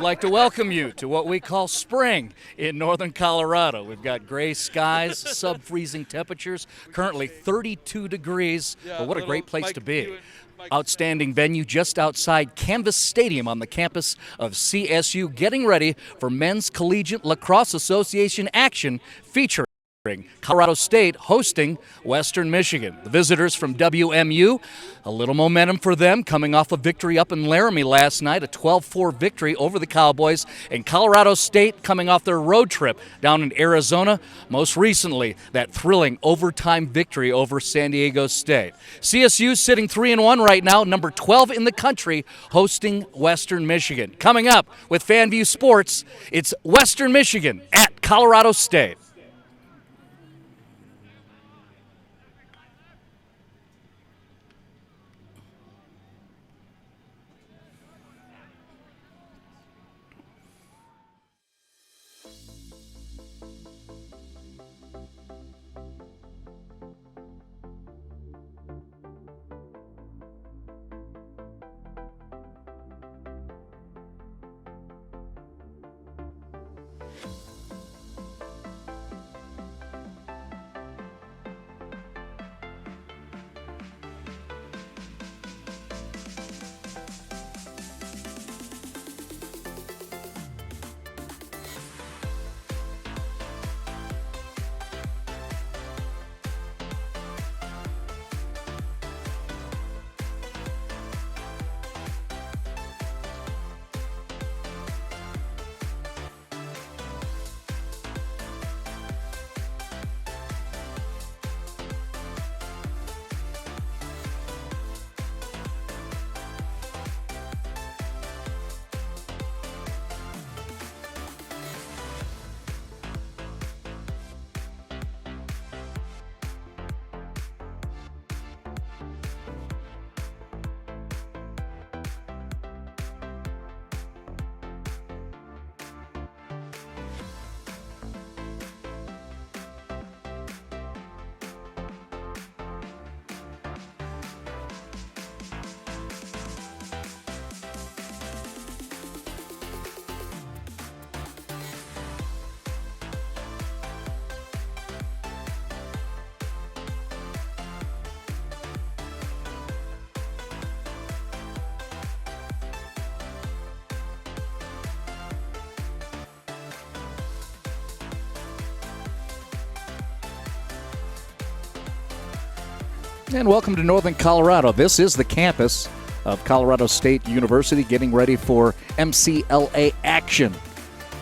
like to welcome you to what we call spring in northern Colorado. We've got gray skies, sub-freezing temperatures, currently 32 degrees, but what a great place to be. Outstanding venue just outside Canvas Stadium on the campus of CSU, getting ready for Men's Collegiate Lacrosse Association action featuring Colorado State hosting Western Michigan. The visitors from WMU, a little momentum for them coming off a victory up in Laramie last night, a 12-4 victory over the Cowboys, and Colorado State coming off their road trip down in Arizona, most recently that thrilling overtime victory over San Diego State. CSU sitting 3-1 right now, number 12 in the country, hosting Western Michigan. Coming up with FanView Sports, it's Western Michigan at Colorado State. And welcome to Northern Colorado. This is the campus of Colorado State University getting ready for MCLA action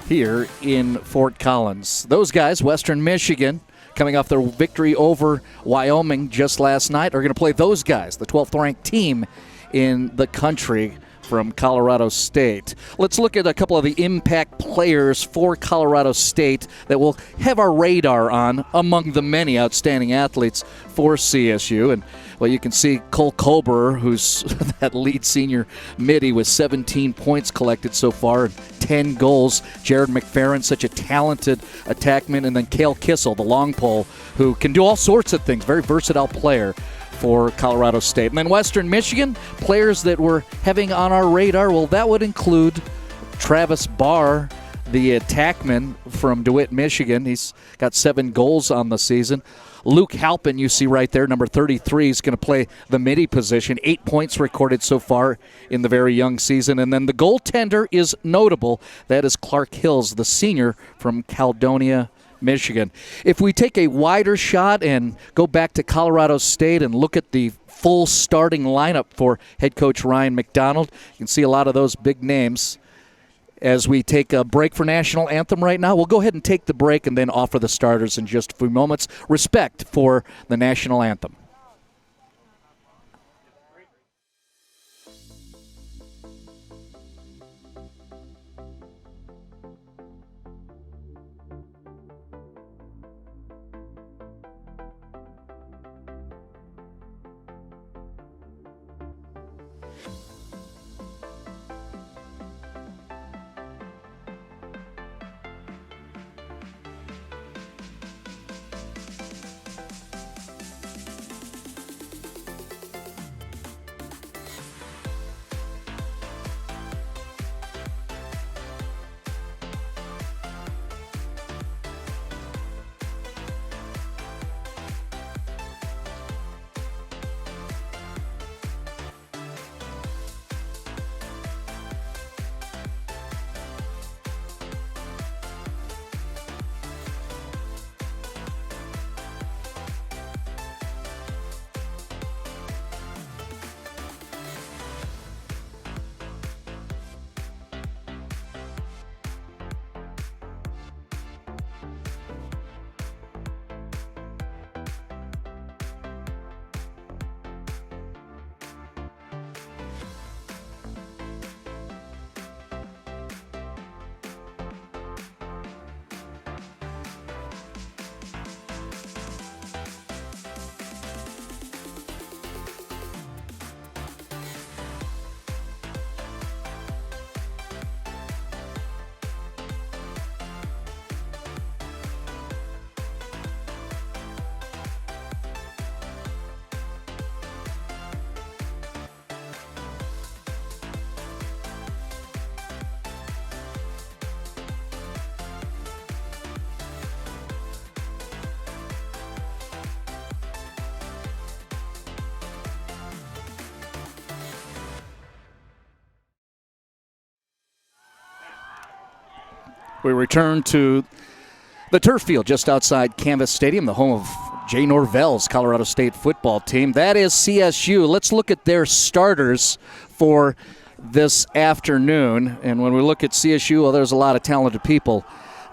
here in Fort Collins. Those guys, Western Michigan, coming off their victory over Wyoming just last night, are going to play those guys, the 12th ranked team in the country from Colorado State. Let's look at a couple of the impact players for Colorado State that will have our radar on among the many outstanding athletes for CSU. And, well, you can see Cole Kober, who's that lead senior midi with 17 points collected so far and 10 goals. Jared McFerrin, such a talented attackman. And then Cale Kissel, the long pole, who can do all sorts of things, very versatile player for Colorado State. And then Western Michigan, players that we're having on our radar, well, that would include Travis Barr, the attackman from DeWitt, Michigan. He's got 7 goals on the season. Luke Halpin, you see right there, number 33, is going to play the midi position. 8 points recorded so far in the very young season. And then the goaltender is notable. That is Clark Hills, the senior from Caledonia, Michigan. If we take a wider shot and go back to Colorado State and look at the full starting lineup for head coach Ryan McDonald, you can see a lot of those big names. As we take a break for national anthem right now, we'll go ahead and take the break and then offer the starters in just a few moments. Respect for the national anthem. We return to the turf field just outside Canvas Stadium, the home of Jay Norvell's Colorado State football team. That is CSU. Let's look at their starters for this afternoon. And when we look at CSU, well, there's a lot of talented people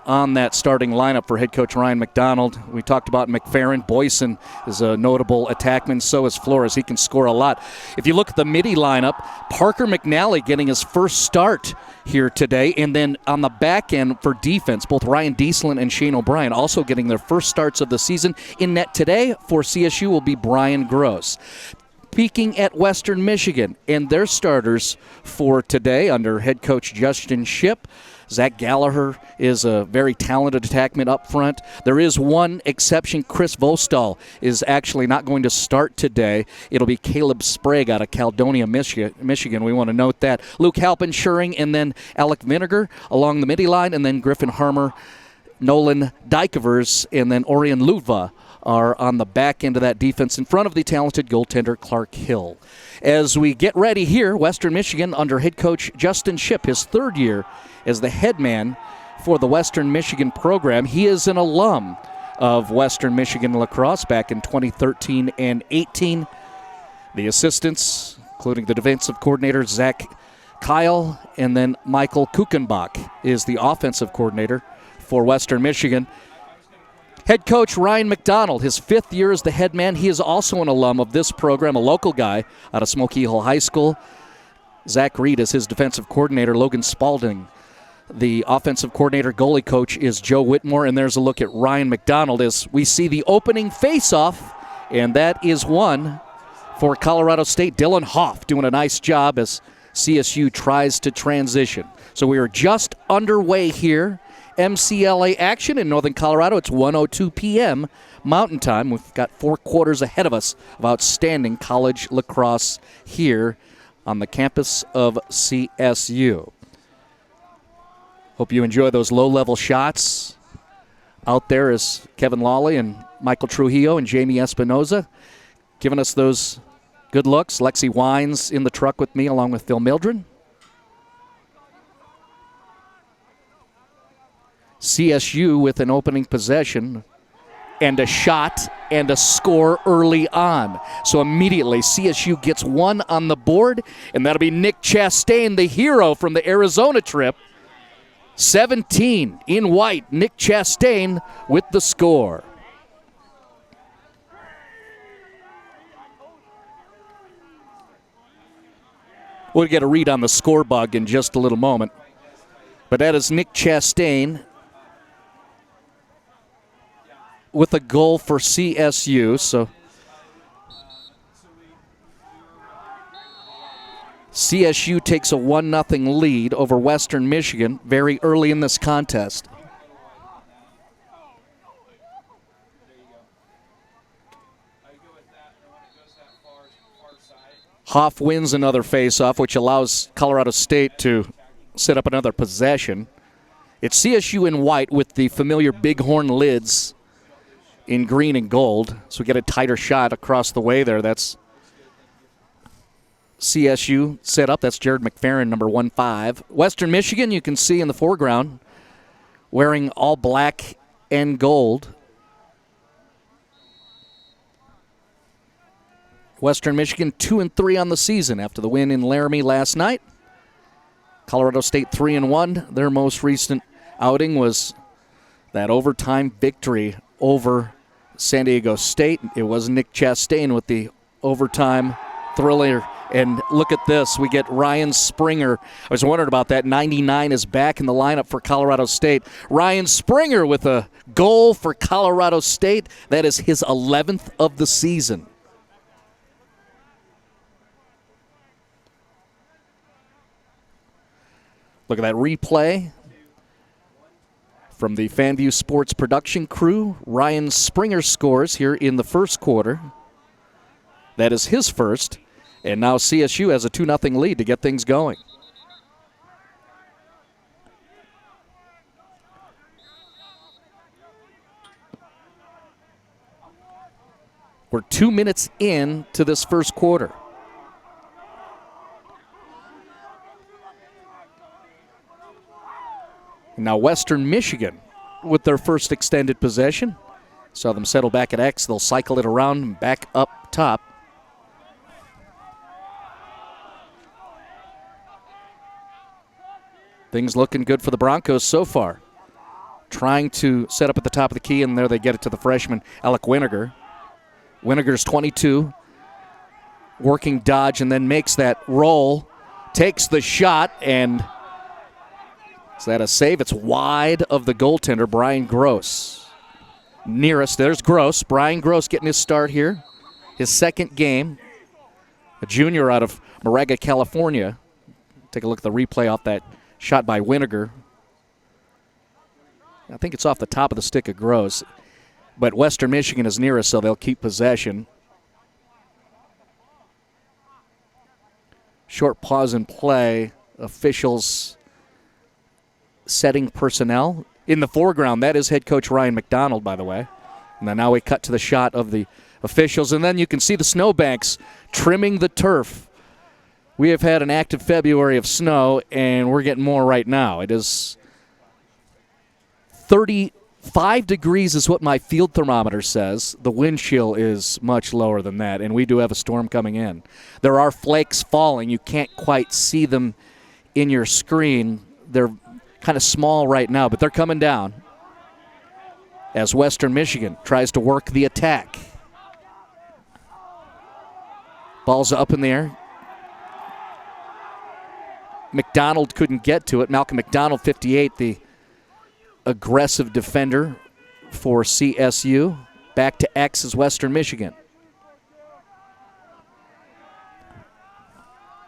on that starting lineup for head coach Ryan McDonald. We talked about McFerrin. Boyson is a notable attackman. So is Flores. He can score a lot. If you look at the midi lineup, Parker McNally getting his first start here today. And then on the back end for defense, both Ryan Dieslin and Shane O'Brien also getting their first starts of the season. In net today for CSU will be Brian Gross. Peeking at Western Michigan and their starters for today under head coach Justin Shipp. Zach Gallagher is a very talented attackman up front. There is one exception. Chris Vostal is actually not going to start today. It'll be Caleb Sprague out of Caledonia, Michigan. We want to note that. Luke Halpenschuring and then Alec Vinegar along the midi line, and then Griffin Harmer, Nolan Dykevers, and then Orion Lutva are on the back end of that defense in front of the talented goaltender Clark Hill. As we get ready here, Western Michigan under head coach Justin Shipp, his third year as the head man for the Western Michigan program. He is an alum of Western Michigan Lacrosse back in 2013 and 18. The assistants, including the defensive coordinator Zach Kyle, and then Michael Kuchenbach is the offensive coordinator for Western Michigan. Head coach Ryan McDonald, his fifth year as the head man. He is also an alum of this program, a local guy out of Smoky Hill High School. Zach Reed is his defensive coordinator. Logan Spalding, the offensive coordinator. Goalie coach is Joe Whitmore. And there's a look at Ryan McDonald as we see the opening face-off, and that is one for Colorado State. Dylan Hoff doing a nice job as CSU tries to transition. So we are just underway here. MCLA action in Northern Colorado. It's 1:02 p.m. Mountain Time. We've got 4 quarters ahead of us of outstanding college lacrosse here on the campus of CSU. Hope you enjoy those low-level shots. Out there is Kevin Lawley and Michael Trujillo and Jamie Espinoza giving us those good looks. Lexi Wines in the truck with me along with Phil Mildred. CSU with an opening possession and a shot and a score early on. So immediately CSU gets one on the board, and that'll be Nick Chastain, the hero from the Arizona trip. 17 in white, Nick Chastain with the score. We'll get a read on the score bug in just a little moment. But that is Nick Chastain with a goal for CSU. So CSU takes a 1-0 lead over Western Michigan very early in this contest. Hoff wins another faceoff, which allows Colorado State to set up another possession. It's CSU in white with the familiar bighorn lids in green and gold. So we get a tighter shot across the way there. That's CSU set up. That's Jared McFerrin, number 1-5. Western Michigan, you can see in the foreground, wearing all black and gold. Western Michigan 2-3 on the season after the win in Laramie last night. Colorado State 3-1. Their most recent outing was that overtime victory over San Diego State. It was Nick Chastain with the overtime thriller. And look at this. We get Ryan Springer. I was wondering about that. 99 is back in the lineup for Colorado State. Ryan Springer with a goal for Colorado State. That is his 11th of the season. Look at that replay from the FanView Sports production crew. Ryan Springer scores here in the first quarter. That is his first. And now CSU has a 2-0 lead to get things going. We're 2 minutes in to this first quarter. Now Western Michigan with their first extended possession. Saw them settle back at X. They'll cycle it around and back up top. Things looking good for the Broncos so far. Trying to set up at the top of the key, and there they get it to the freshman, Alec Winiger. Winiger's 22. Working dodge and then makes that roll. Takes the shot, and is that a save? It's wide of the goaltender, Brian Gross. Nearest, there's Gross. Brian Gross getting his start here. His second game. A junior out of Moraga, California. Take a look at the replay off that shot by Winiger. I think it's off the top of the stick of Gross. But Western Michigan is nearest, so they'll keep possession. Short pause in play. Officials setting personnel. In the foreground, that is head coach Ryan McDonald, by the way. And then now we cut to the shot of the officials. And then you can see the snowbanks trimming the turf. We have had an active February of snow, and we're getting more right now. It is 35 degrees is what my field thermometer says. The wind chill is much lower than that, and we do have a storm coming in. There are flakes falling. You can't quite see them in your screen. They're kind of small right now, but they're coming down as Western Michigan tries to work the attack. Ball's up in the air. McDonald couldn't get to it. Malcolm McDonald, 58, the aggressive defender for CSU. Back to X is Western Michigan.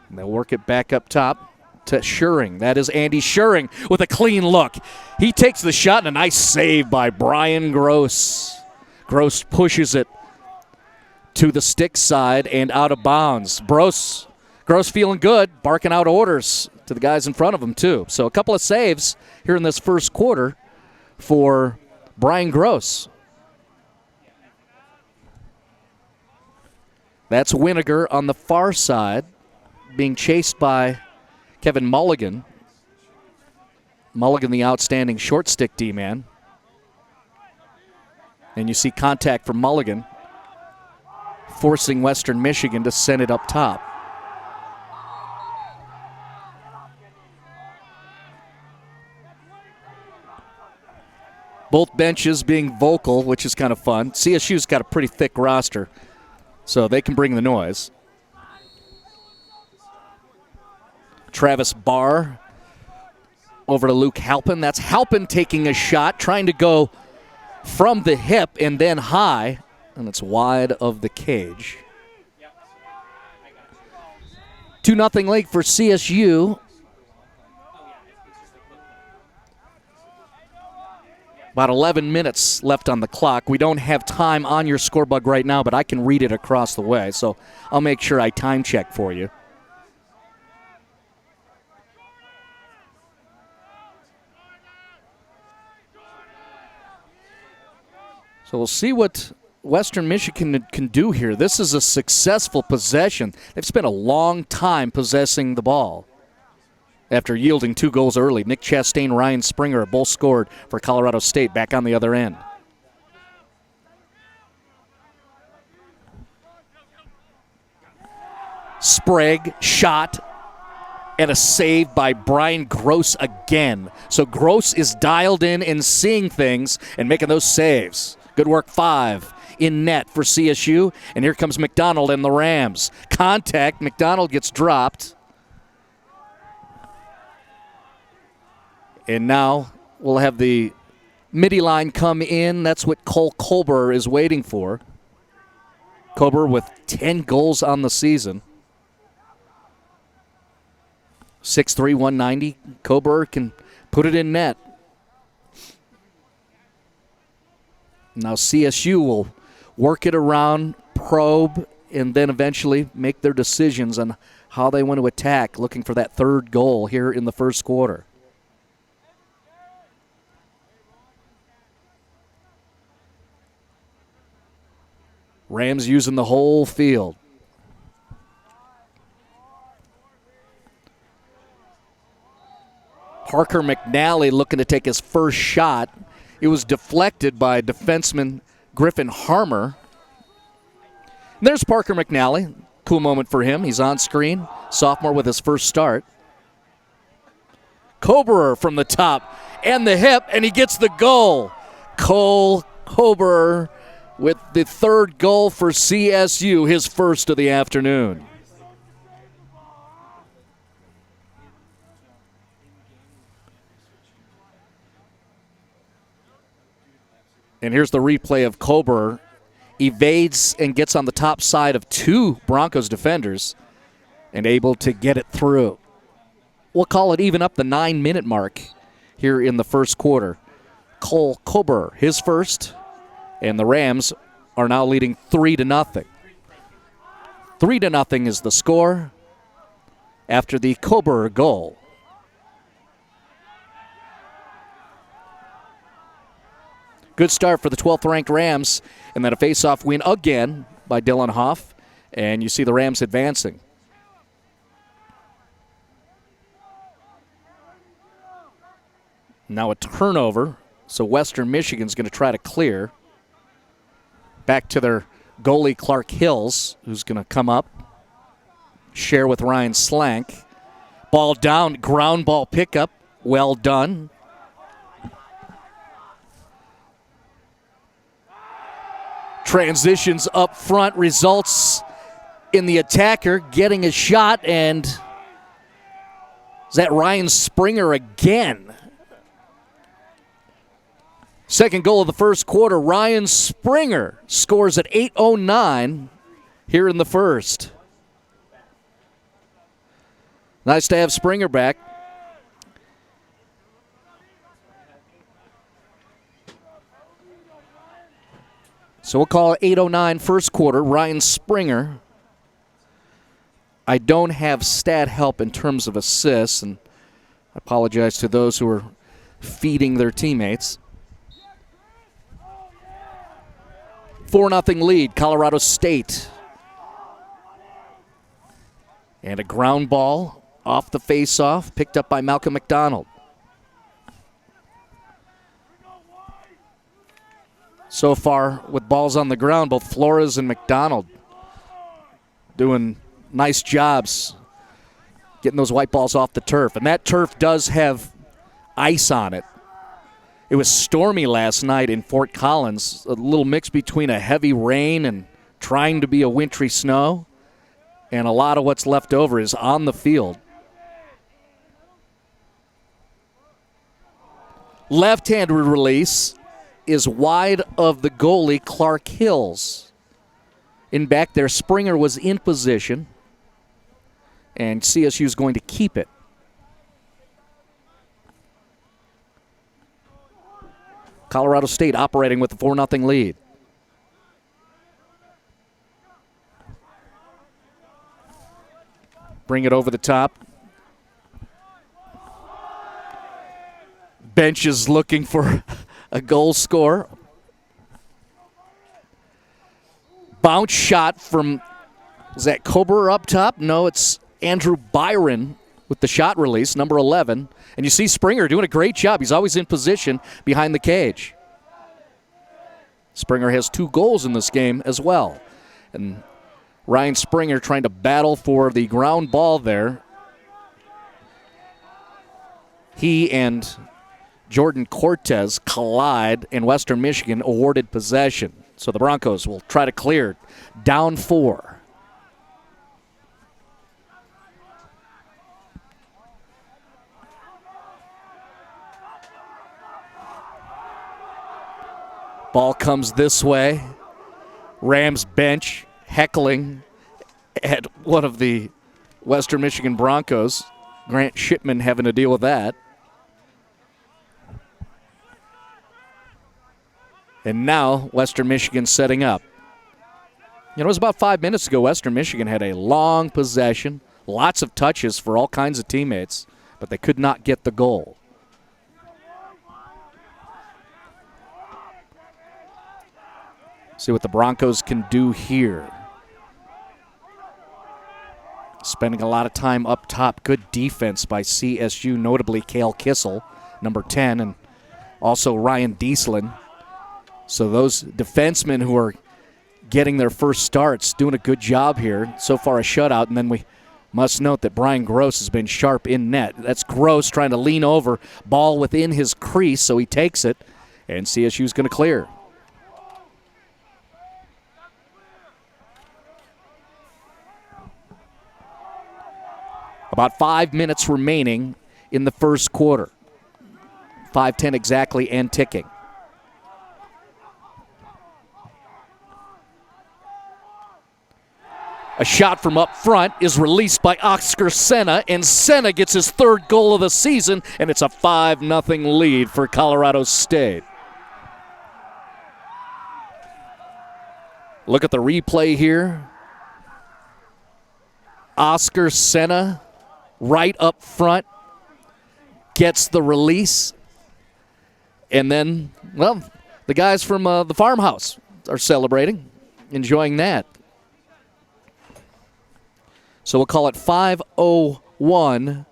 And they'll work it back up top to Schuring. That is Andy Schuring with a clean look. He takes the shot, and a nice save by Brian Gross. Gross pushes it to the stick side and out of bounds. Gross feeling good, barking out orders to the guys in front of him, too. So a couple of saves here in this first quarter for Brian Gross. That's Winiger on the far side, being chased by Kevin Mulligan. Mulligan, the outstanding short stick D-man. And you see contact from Mulligan, forcing Western Michigan to send it up top. Both benches being vocal, which is kind of fun. CSU's got a pretty thick roster, so they can bring the noise. Travis Barr over to Luke Halpin. That's Halpin taking a shot, trying to go from the hip and then high, and it's wide of the cage. 2-0 lead for CSU. About 11 minutes left on the clock. We don't have time on your scorebug right now, but I can read it across the way, so I'll make sure I time check for you. So we'll see what Western Michigan can do here. This is a successful possession. They've spent a long time possessing the ball. After yielding 2 goals early, Nick Chastain, Ryan Springer both scored for Colorado State back on the other end. Sprague, shot, and a save by Brian Gross again. So Gross is dialed in and seeing things and making those saves. Good work, 5 in net for CSU. And here comes McDonald and the Rams. Contact, McDonald gets dropped. And now we'll have the midi line come in. That's what Cole Colber is waiting for. Colber with 10 goals on the season. 6'3", 190. Colber can put it in net. Now CSU will work it around, probe, and then eventually make their decisions on how they want to attack, looking for that third goal here in the first quarter. Rams using the whole field. Parker McNally looking to take his first shot. It was deflected by defenseman Griffin Harmer. And there's Parker McNally. Cool moment for him. He's on screen. Sophomore with his first start. Koberer from the top and the hip, and he gets the goal. Cole Koberer with the third goal for CSU, his first of the afternoon. And here's the replay of Koberer. Evades and gets on the top side of two Broncos defenders and able to get it through. We'll call it even up the 9-minute mark here in the first quarter. Cole Koberer, his first, and the Rams are now leading 3-0. 3-0 is the score after the Koberer goal. Good start for the 12th-ranked Rams, and then a face-off win again by Dylan Hoff, and you see the Rams advancing. Now a turnover, so Western Michigan's going to try to clear. Back to their goalie, Clark Hills, who's going to come up, share with Ryan Slank. Ball down, ground ball pickup, well done. Transitions up front results in the attacker getting a shot, and is that Ryan Springer again? Second goal of the first quarter, Ryan Springer scores at 8:09 here in the first. Nice to have Springer back. So we'll call it 8:09 first quarter. Ryan Springer. I don't have stat help in terms of assists, and I apologize to those who are feeding their teammates. 4-0 lead, Colorado State. And a ground ball off the face-off, picked up by Malcolm McDonald. So far, with balls on the ground, both Flores and McDonald doing nice jobs getting those white balls off the turf. And that turf does have ice on it. It was stormy last night in Fort Collins, a little mix between a heavy rain and trying to be a wintry snow. And a lot of what's left over is on the field. Left-handed release is wide of the goalie, Clark Hills. In back there, Springer was in position, and CSU is going to keep it. Colorado State operating with a 4-0 lead. Bring it over the top. Bench is looking for a goal score. Bounce shot from, is that Koberer up top? No, it's Andrew Byron with the shot release, number 11. And you see Springer doing a great job. He's always in position behind the cage. Springer has 2 goals in this game as well. And Ryan Springer trying to battle for the ground ball there. He and Jordan Cortez collide, and Western Michigan awarded possession. So the Broncos will try to clear. Down 4. Ball comes this way. Rams bench heckling at one of the Western Michigan Broncos. Grant Shipman having to deal with that. And now Western Michigan setting up. You know, it was about 5 minutes ago Western Michigan had a long possession, lots of touches for all kinds of teammates, but they could not get the goal. See what the Broncos can do here. Spending a lot of time up top. Good defense by CSU, notably Cale Kissel, number 10, and also Ryan Dieslin. So those defensemen who are getting their first starts, doing a good job here. So far a shutout, and then we must note that Brian Gross has been sharp in net. That's Gross trying to lean over, ball within his crease, so he takes it, and CSU's going to clear. About 5 minutes remaining in the first quarter. 5:10 exactly and ticking. A shot from up front is released by Oscar Senna, and Senna gets his third goal of the season, and it's a 5-0 lead for Colorado State. Look at the replay here. Oscar Senna, right up front, gets the release. And then, well, the guys from the farmhouse are celebrating, enjoying that. So we'll call it 5:01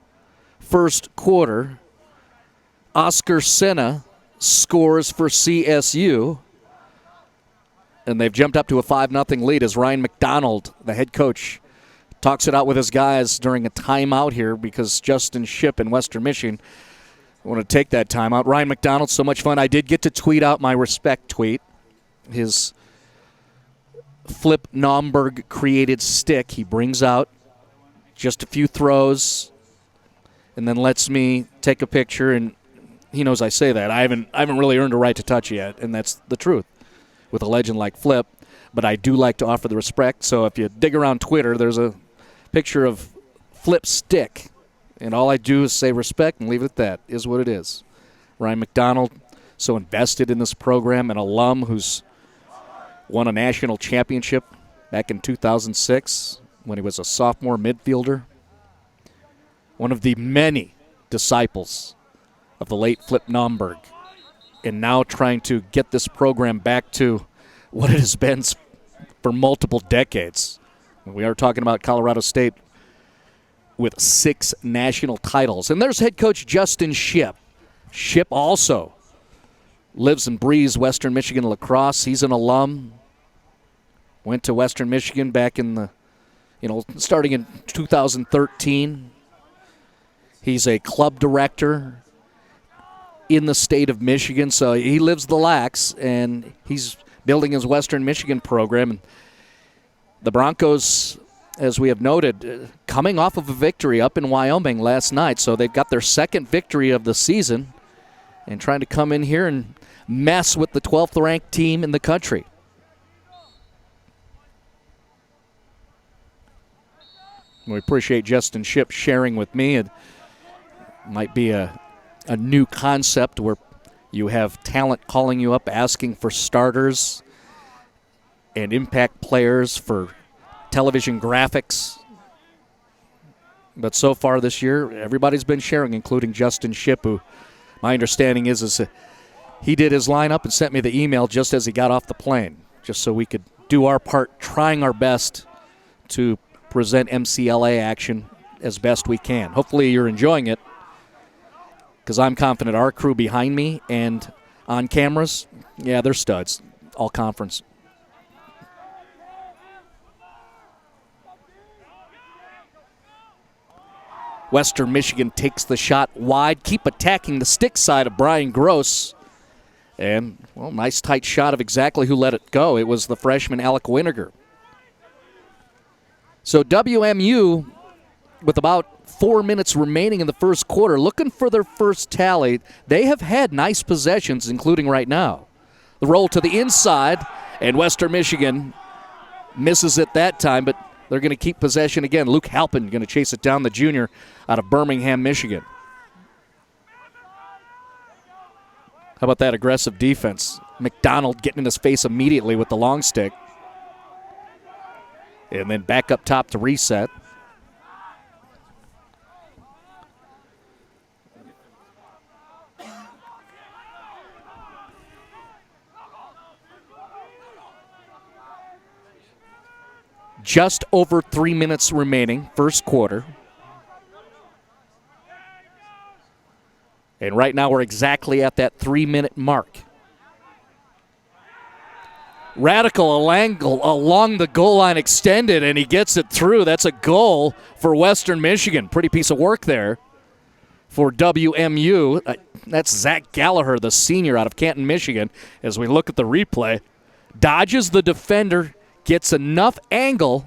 first quarter. Oscar Senna scores for CSU. And they've jumped up to a 5-0 lead as Ryan McDonald, the head coach, talks it out with his guys during a timeout here because Justin Shipp in Western Michigan want to take that timeout. Ryan McDonald, so much fun. I did get to tweet out my respect tweet. His Flip Nomberg created stick. He brings out just a few throws and then lets me take a picture, and he knows I say that. I haven't really earned a right to touch yet, and that's the truth with a legend like Flip. But I do like to offer the respect. So if you dig around Twitter, there's a picture of Flip's stick. And all I do is say respect and leave it at that. Is what it is. Ryan McDonald, so invested in this program, an alum who's won a national championship back in 2006 when he was a sophomore midfielder. One of the many disciples of the late Flip Nomberg. And now trying to get this program back to what it has been for multiple decades. We are talking about Colorado State with 6 national titles. And there's head coach Justin Shipp. Shipp also lives and breathes Western Michigan lacrosse. He's an alum. Went to Western Michigan back in the, starting in 2013. He's a club director in the state of Michigan, so he lives the lax, and he's building his Western Michigan program. And the Broncos, as we have noted, coming off of a victory up in Wyoming last night, so they've got their second victory of the season and trying to come in here and mess with the 12th-ranked team in the country. We appreciate Justin Shipp sharing with me. It might be a new concept where you have talent calling you up, asking for starters and impact players for television graphics. But so far this year, everybody's been sharing, including Justin Shipp, who my understanding is he did his lineup and sent me the email just as he got off the plane, just so we could do our part, trying our best to present MCLA action as best we can. Hopefully you're enjoying it, because I'm confident our crew behind me and on cameras, yeah, they're studs, all conference. Western Michigan takes the shot wide, keep attacking the stick side of Brian Gross. And, well, nice tight shot of exactly who let it go. It was the freshman Alec Winiger. So WMU, with about 4 minutes remaining in the first quarter, looking for their first tally. They have had nice possessions, including right now. The roll to the inside, and Western Michigan misses it that time, but they're going to keep possession again. Luke Halpin going to chase it down, the junior out of Birmingham, Michigan. How about that aggressive defense? McDonald getting in his face immediately with the long stick. And then back up top to reset. Just over 3 minutes remaining, first quarter. And right now we're exactly at that 3-minute mark. Radical angle along the goal line extended, and he gets it through. That's a goal for Western Michigan. Pretty piece of work there for WMU. That's Zach Gallagher, the senior out of Canton, Michigan. As we look at the replay, dodges the defender, gets enough angle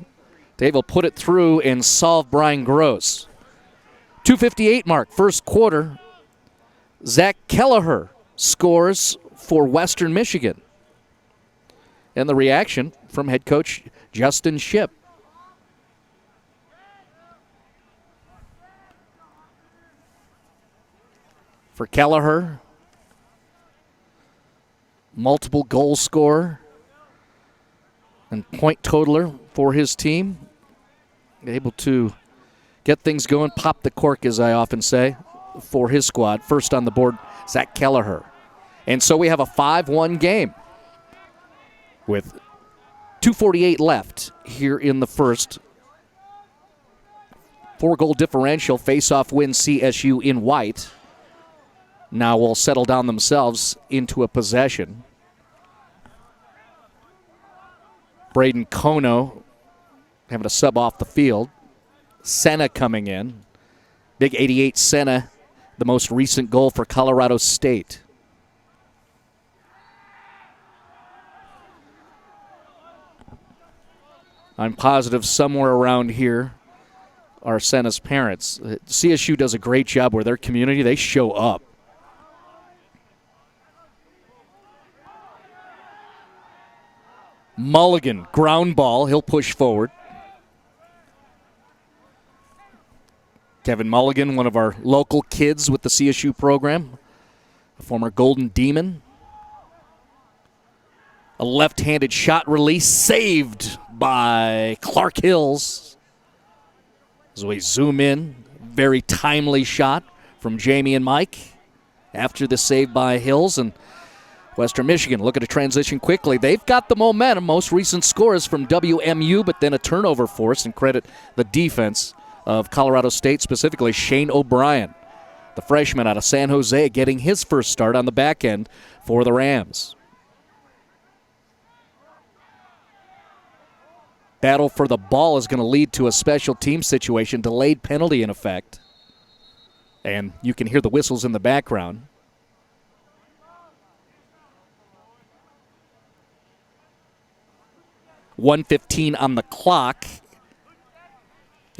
to able to put it through and solve Brian Gross. 2:58 mark, first quarter. Zach Kelleher scores for Western Michigan. And the reaction from head coach Justin Shipp. For Kelleher, multiple goal scorer and point totaler for his team. Able to get things going, pop the cork, as I often say, for his squad. First on the board, Zach Kelleher. And so we have a 5-1 game with 2:48 left here in the first. 4-goal differential, face-off win CSU in white. Now will settle down themselves into a possession. Braden Kono having a sub off the field. Senna coming in. Big 88 Senna, the most recent goal for Colorado State. I'm positive somewhere around here are Senna's parents. CSU does a great job where their community, they show up. Mulligan, ground ball. He'll push forward. Kevin Mulligan, one of our local kids with the CSU program, a former Golden Demon. A left-handed shot release saved by Clark Hills. As we zoom in, very timely shot from Jamie and Mike after the save by Hills. And Western Michigan looking to transition quickly. They've got the momentum. Most recent scores from WMU, but then a turnover force, and credit the defense of Colorado State, specifically Shane O'Brien, the freshman out of San Jose, getting his first start on the back end for the Rams. Battle for the ball is going to lead to a special team situation, delayed penalty in effect. And you can hear the whistles in the background. .1:15 on the clock.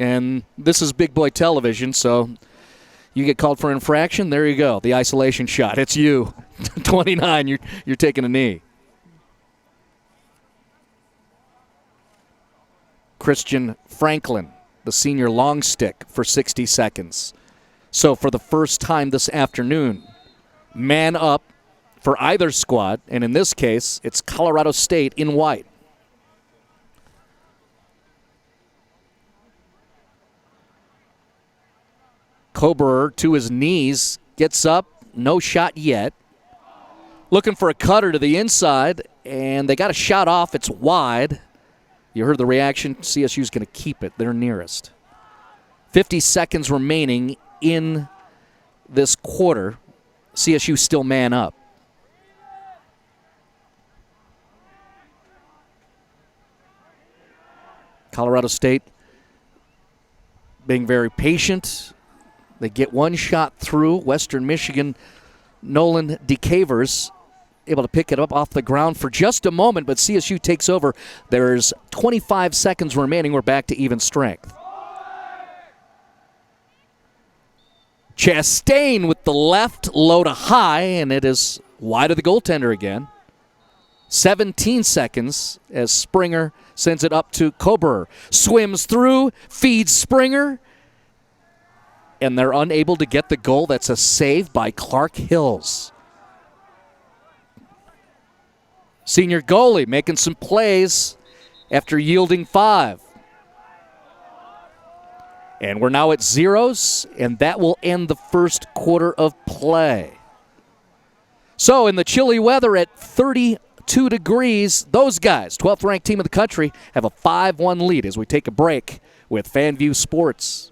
And this is big boy television, so you get called for infraction, there you go. The isolation shot. It's you. 29, you're taking a knee. Christian Franklin, the senior long stick, for 60 seconds. So for the first time this afternoon, man up for either squad, and in this case, it's Colorado State in white. Koberer to his knees, gets up, no shot yet. Looking for a cutter to the inside, and they got a shot off, it's wide. You heard the reaction. CSU's going to keep it. They're nearest. 50 seconds remaining in this quarter. CSU still man up. Colorado State being very patient. They get one shot through. Western Michigan, Nolan DeCavers able to pick it up off the ground for just a moment, but CSU takes over. There's 25 seconds remaining. We're back to even strength. Chastain with the left, low to high, and it is wide of the goaltender again. 17 seconds as Springer sends it up to Koberer. Swims through, feeds Springer, and they're unable to get the goal. That's a save by Clark Hills. Senior goalie making some plays after yielding 5. And we're now at zeros, and that will end the first quarter of play. So in the chilly weather at 32 2 degrees. Those guys, 12th ranked team of the country, have a 5-1 lead as we take a break with FanView Sports.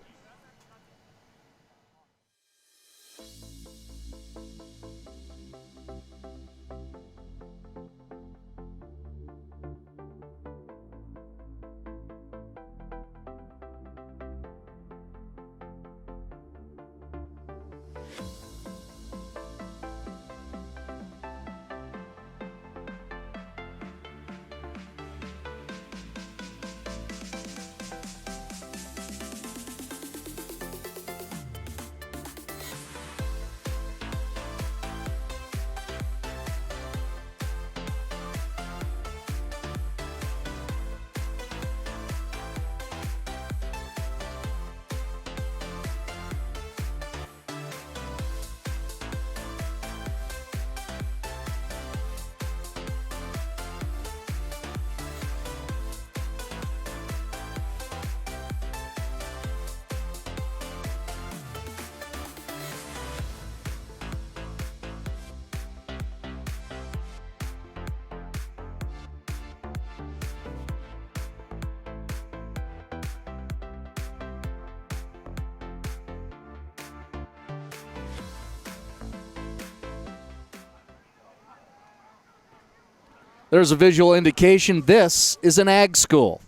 There's a visual indication this is an ag school.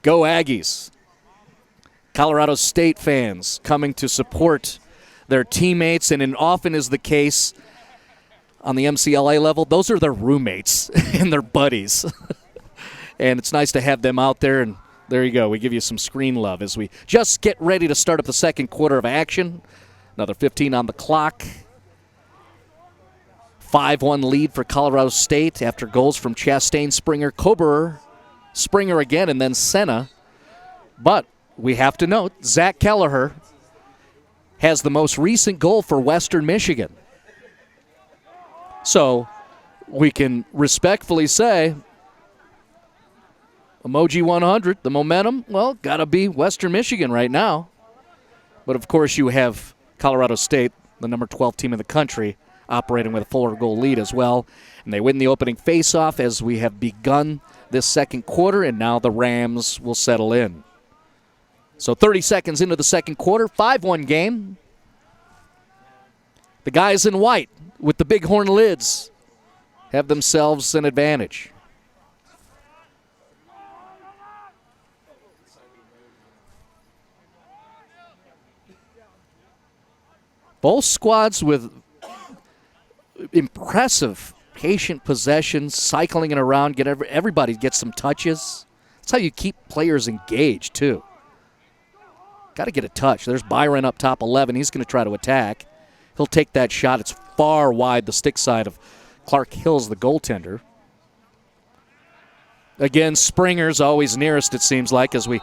Go Aggies. Colorado State fans coming to support their teammates, and often is the case on the MCLA level, those are their roommates and their buddies. And it's nice to have them out there, and there you go. We give you some screen love as we just get ready to start up the second quarter of action. Another 15 on the clock. 5-1 lead for Colorado State after goals from Chastain, Springer, Koberer, Springer again, and then Senna. But we have to note, Zach Kelleher has the most recent goal for Western Michigan. So we can respectfully say, Emoji 100, the momentum, well, got to be Western Michigan right now. But, of course, you have Colorado State, the number 12 team in the country, operating with a 4-goal lead as well. And they win the opening faceoff as we have begun this second quarter, and now the Rams will settle in. So 30 seconds into the second quarter, 5-1 game. The guys in white with the bighorn lids have themselves an advantage. Both squads with impressive patient possession, cycling it around, everybody gets some touches. That's how you keep players engaged, too. Got to get a touch. There's Byron up top 11. He's going to try to attack. He'll take that shot. It's far wide the stick side of Clark Hills, the goaltender. Again, Springer's always nearest, it seems like, as we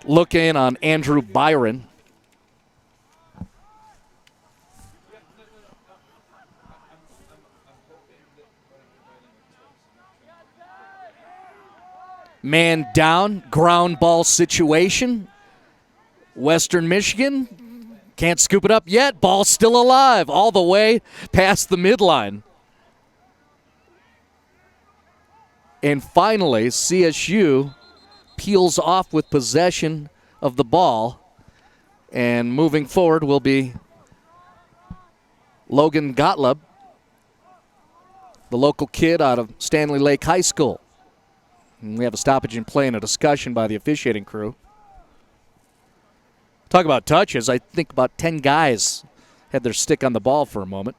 look in on Andrew Byron. Man down, ground ball situation. Western Michigan can't scoop it up yet. Ball still alive all the way past the midline. And finally, CSU peels off with possession of the ball. And moving forward will be Logan Gottlieb, the local kid out of Stanley Lake High School. And we have a stoppage in play and a discussion by the officiating crew. Talk about touches. I think about 10 guys had their stick on the ball for a moment.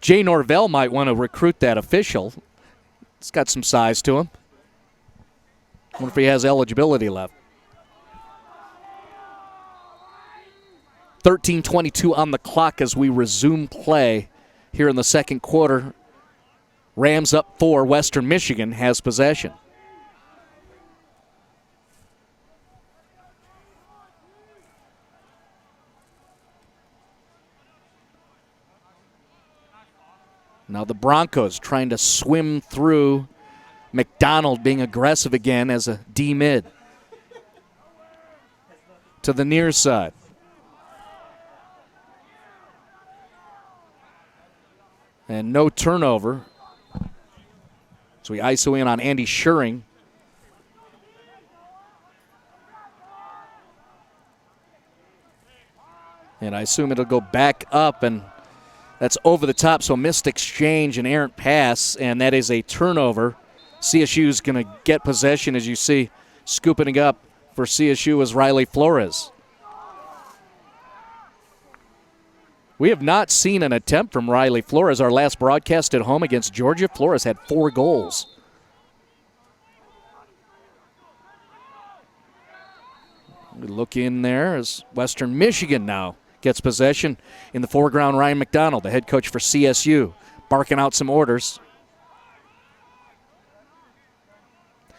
Jay Norvell might want to recruit that official. He's got some size to him. Wonder if he has eligibility left. 13:22 on the clock as we resume play here in the second quarter. Rams up 4. Western Michigan has possession. Now the Broncos trying to swim through McDonald being aggressive again as a D mid. To the near side. And no turnover. So we ISO in on Andy Schuring. And I assume it'll go back up, and that's over the top. So missed exchange and errant pass, and that is a turnover. CSU's going to get possession, as you see. Scooping it up for CSU is Riley Flores. We have not seen an attempt from Riley Flores. Our last broadcast at home against Georgia, Flores had 4 goals. We look in there as Western Michigan now gets possession. In the foreground, Ryan McDonald, the head coach for CSU, barking out some orders.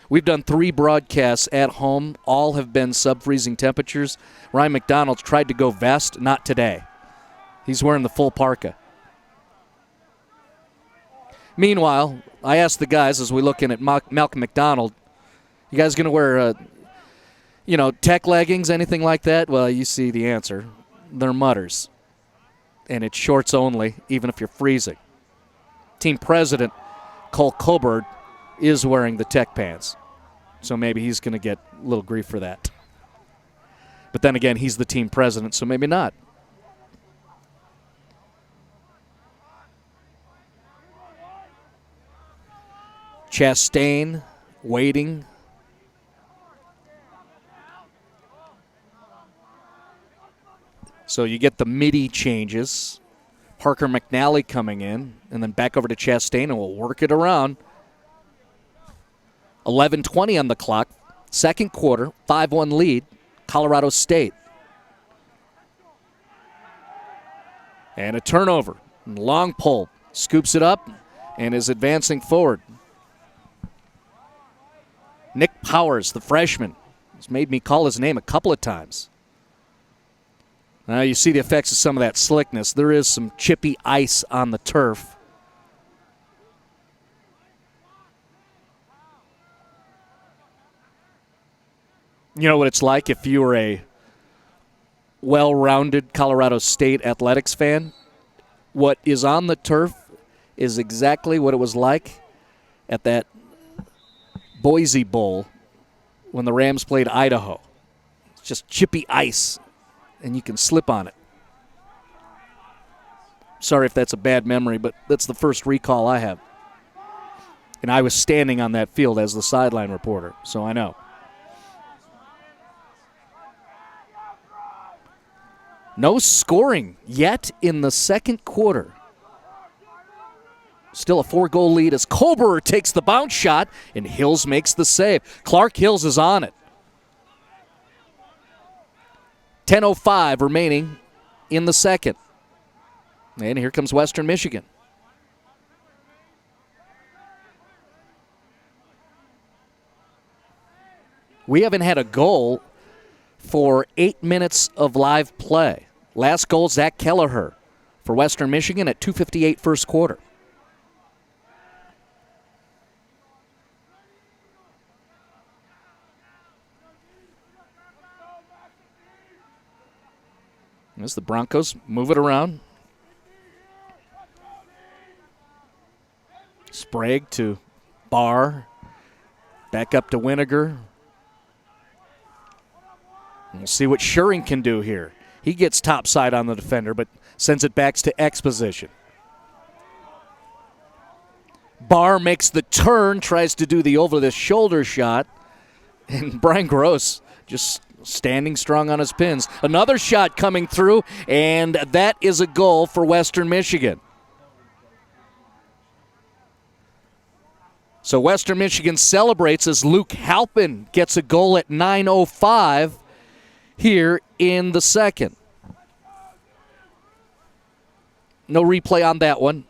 We've done 3 broadcasts at home. All have been sub-freezing temperatures. Ryan McDonald tried to go vest, not today. He's wearing the full parka. Meanwhile, I asked the guys as we look in at Malcolm McDonald, you guys going to wear, tech leggings, anything like that? Well, you see the answer. They're mutters. And it's shorts only, even if you're freezing. Team president Cole Coburn is wearing the tech pants. So maybe he's going to get a little grief for that. But then again, he's the team president, so maybe not. Chastain waiting. So you get the midi changes. Parker McNally coming in, and then back over to Chastain, and we'll work it around. 11:20 on the clock. Second quarter, 5-1 lead, Colorado State. And a turnover. Long pull. Scoops it up and is advancing forward. Nick Powers, the freshman, has made me call his name a couple of times. Now you see the effects of some of that slickness. There is some chippy ice on the turf. You know what it's like if you were a well-rounded Colorado State athletics fan? What is on the turf is exactly what it was like at that Boise Bowl when the Rams played Idaho. It's just chippy ice, and you can slip on it. Sorry if that's a bad memory, but that's the first recall I have. And I was standing on that field as the sideline reporter, so I know. No scoring yet in the second quarter. Still a 4-goal lead as Kober takes the bounce shot and Hills makes the save. Clark Hills is on it. 10:05 remaining in the second. And here comes Western Michigan. We haven't had a goal for 8 minutes of live play. Last goal, Zach Kelleher for Western Michigan at 2:58 first quarter. As the Broncos move it around. Sprague to Barr. Back up to Winiger. And we'll see what Schuring can do here. He gets topside on the defender, but sends it back to Exposition. Barr makes the turn, tries to do the over-the-shoulder shot, and Brian Gross just standing strong on his pins. Another shot coming through, and that is a goal for Western Michigan. So Western Michigan celebrates as Luke Halpin gets a goal at 9:05 here in the second. No replay on that one,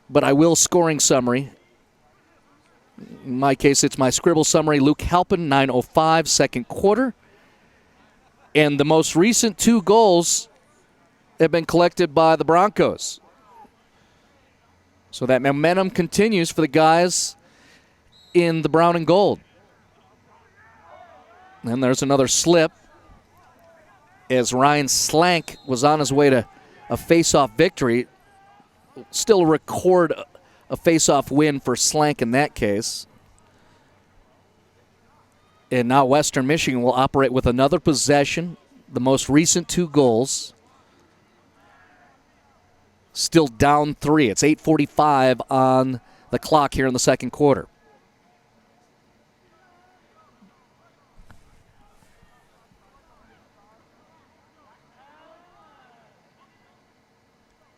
but I will scoring summary. In my case, it's my scribble summary. Luke Halpin, 9:05, second quarter. And the most recent 2 goals have been collected by the Broncos. So that momentum continues for the guys in the brown and gold. And there's another slip as Ryan Slank was on his way to a face-off victory. still record a face-off win for Slank in that case. And now Western Michigan will operate with another possession, the most recent 2 goals. Still down 3. It's 8:45 on the clock here in the second quarter.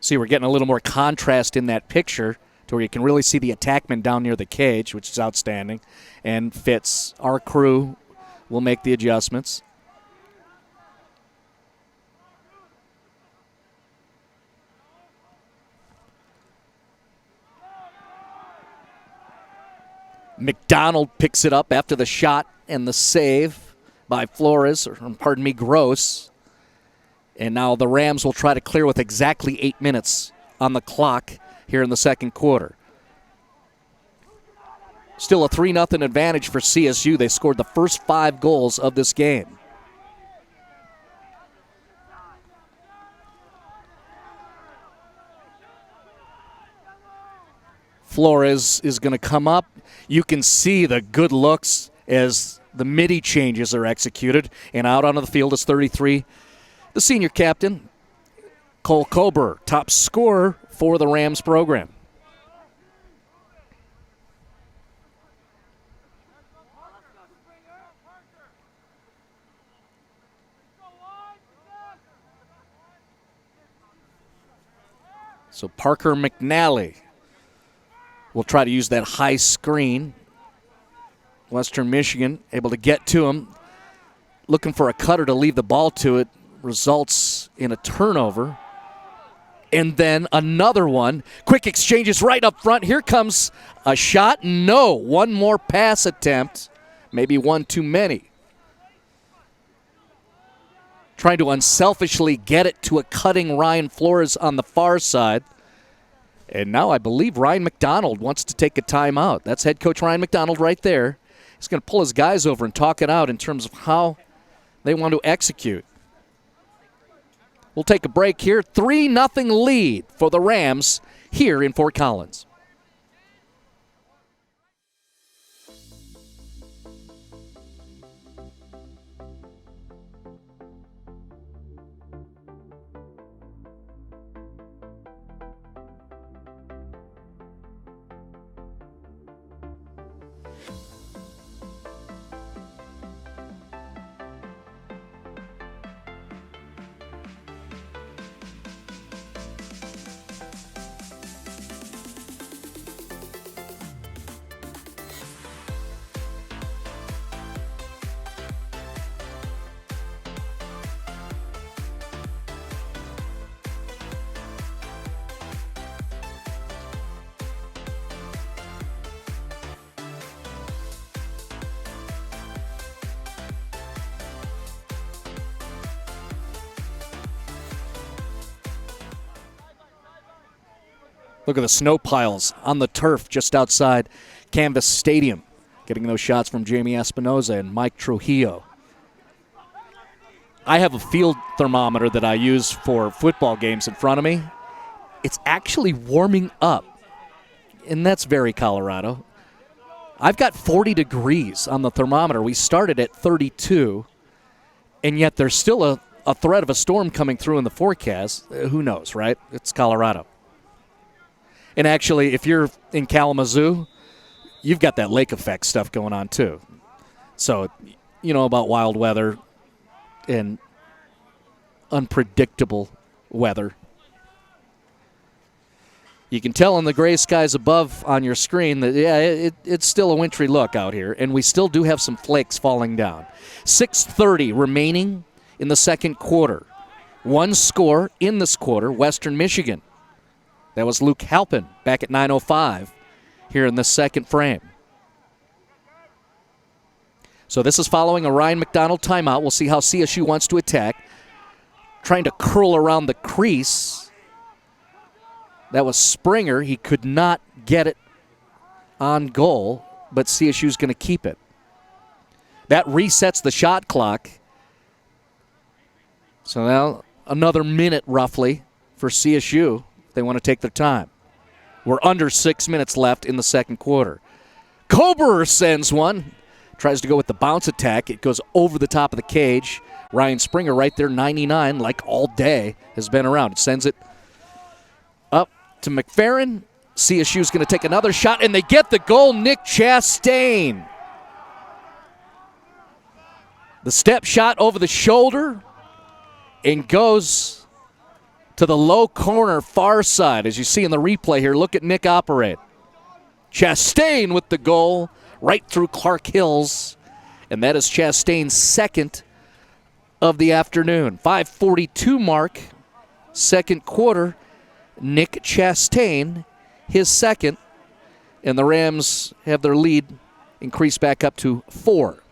See, we're getting a little more contrast in that picture to where you can really see the attackman down near the cage, which is outstanding, and fits. Our crew will make the adjustments. McDonald picks it up after the shot and the save by Gross. And now the Rams will try to clear with exactly 8 minutes on the clock here in the second quarter. Still a 3-0 advantage for CSU. They scored the first 5 goals of this game. Flores is going to come up. You can see the good looks as the midi changes are executed. And out onto the field is 33, the senior captain, Cole Kober, top scorer for the Rams program. So Parker McNally will try to use that high screen. Western Michigan able to get to him. Looking for a cutter to leave the ball to it. Results in a turnover. And then another one. Quick exchanges right up front. Here comes a shot. No. One more pass attempt. Maybe one too many. Trying to unselfishly get it to a cutting Ryan Flores on the far side. And now I believe Ryan McDonald wants to take a timeout. That's head coach Ryan McDonald right there. He's going to pull his guys over and talk it out in terms of how they want to execute. We'll take a break here. 3-0 lead for the Rams here in Fort Collins. Look at the snow piles on the turf just outside Canvas Stadium. Getting those shots from Jamie Espinoza and Mike Trujillo. I have a field thermometer that I use for football games in front of me. It's actually warming up, and that's very Colorado. I've got 40 degrees on the thermometer. We started at 32, and yet there's still a threat of a storm coming through in the forecast. Who knows, right? It's Colorado. And actually, if you're in Kalamazoo, you've got that lake effect stuff going on too. So, you know about wild weather and unpredictable weather. You can tell in the gray skies above on your screen that, yeah, it's still a wintry look out here, and we still do have some flakes falling down. 6:30 remaining in the second quarter. One score in this quarter, Western Michigan. That was Luke Halpin back at 9:05 here in the second frame. So this is following a Ryan McDonald timeout. We'll see how CSU wants to attack. Trying to curl around the crease. That was Springer. He could not get it on goal, but CSU's going to keep it. That resets the shot clock. So now another minute roughly for CSU. They want to take their time. We're under 6 minutes left in the second quarter. Kober sends one. Tries to go with the bounce attack. It goes over the top of the cage. Ryan Springer right there, 99, like all day, has been around. It sends it up to McFerrin. CSU's going to take another shot, and they get the goal. Nick Chastain. The step shot over the shoulder and goes to the low corner far side. As you see in the replay here, look at Nick operate. Chastain with the goal right through Clark Hills, and that is Chastain's second of the afternoon. 5:42 mark, second quarter. Nick Chastain, his second, and the Rams have their lead increased back up to 4.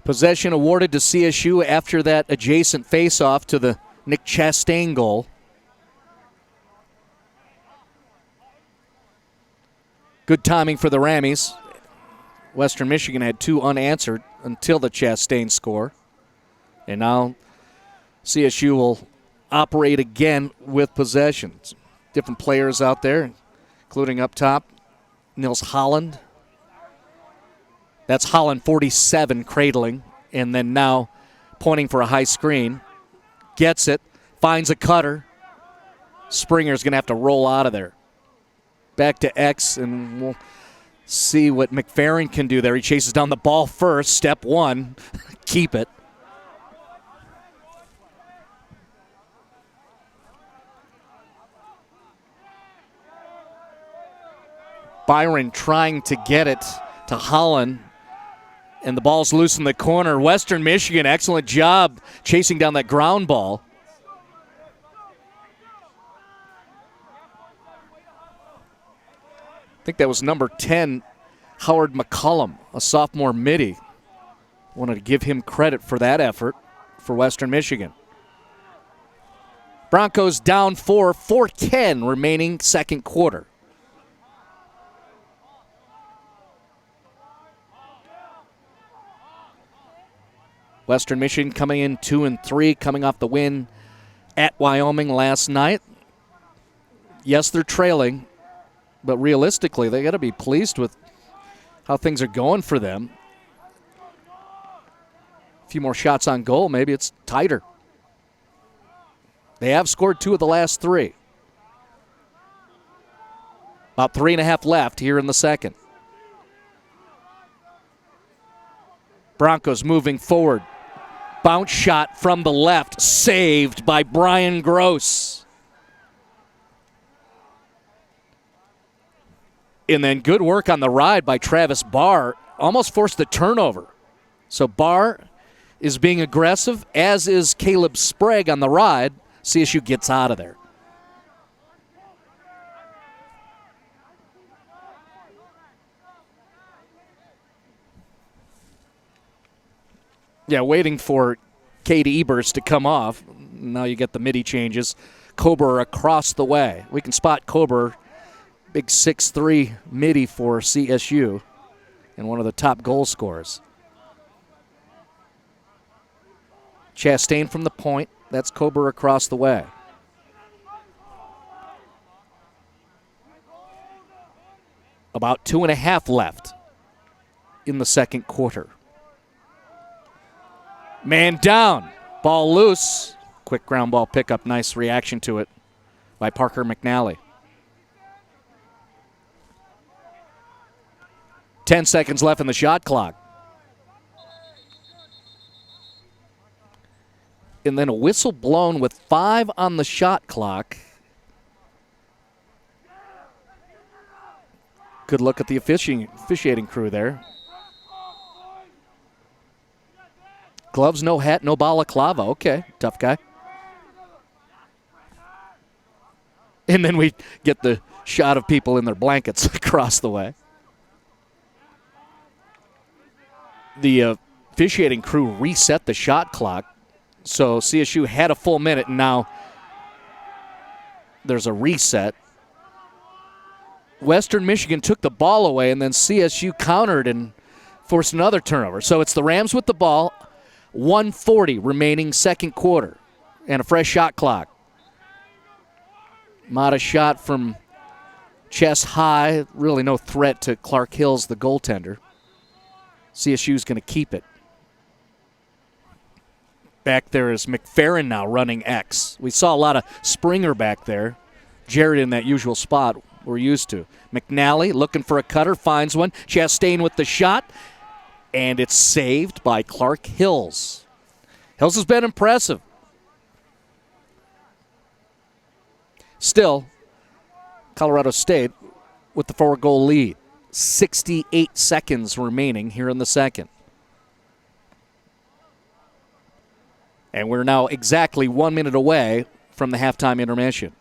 Possession awarded to CSU after that adjacent face-off to the Nick Chastain goal. Good timing for the Rammies. Western Michigan had 2 unanswered until the Chastain score. And now CSU will operate again with possessions. Different players out there, including up top, Nils Holland. That's Holland, 47, cradling, and then now pointing for a high screen. Gets it, finds a cutter. Springer's going to have to roll out of there. Back to X, and we'll see what McFerrin can do there. He chases down the ball first, step 1, keep it. Byron trying to get it to Holland. And the ball's loose in the corner. Western Michigan, excellent job chasing down that ground ball. I think that was number 10, Howard McCullum, a sophomore midi. Wanted to give him credit for that effort for Western Michigan. Broncos down 4, 4:10 remaining second quarter. Western Michigan coming in 2-3, coming off the win at Wyoming last night. Yes, they're trailing, but realistically, they got to be pleased with how things are going for them. A few more shots on goal, maybe it's tighter. They have scored 2 of the last 3. About 3.5 left here in the second. Broncos moving forward. Bounce shot from the left, saved by Brian Gross. And then good work on the ride by Travis Barr. Almost forced the turnover. So Barr is being aggressive, as is Caleb Sprague on the ride. CSU gets out of there. Yeah, waiting for Cade Ebers to come off. Now you get the midi changes. Kober across the way. We can spot Kober, big 6'3" midi for CSU, and one of the top goal scorers. Chastain from the point. That's Kober across the way. About 2.5 left in the second quarter. Man down. Ball loose. Quick ground ball pickup. Nice reaction to it by Parker McNally. 10 seconds left in the shot clock. And then a whistle blown with 5 on the shot clock. Good look at the officiating crew there. Gloves, no hat, no balaclava. Okay, tough guy. And then we get the shot of people in their blankets across the way. The officiating crew reset the shot clock, so CSU had a full minute, and now there's a reset. Western Michigan took the ball away, and then CSU countered and forced another turnover. So it's the Rams with the ball, 1:40 remaining second quarter, and a fresh shot clock. Modest shot from chest high, really no threat to Clark Hills, the goaltender. CSU's going to keep it. Back there is McFerrin now running X. We saw a lot of Springer back there. Jared in that usual spot we're used to. McNally looking for a cutter, finds one. Chastain with the shot, and it's saved by Clark Hills. Hills has been impressive. Still, Colorado State with the 4-goal lead. 68 seconds remaining here in the second. And we're now exactly 1 minute away from the halftime intermission.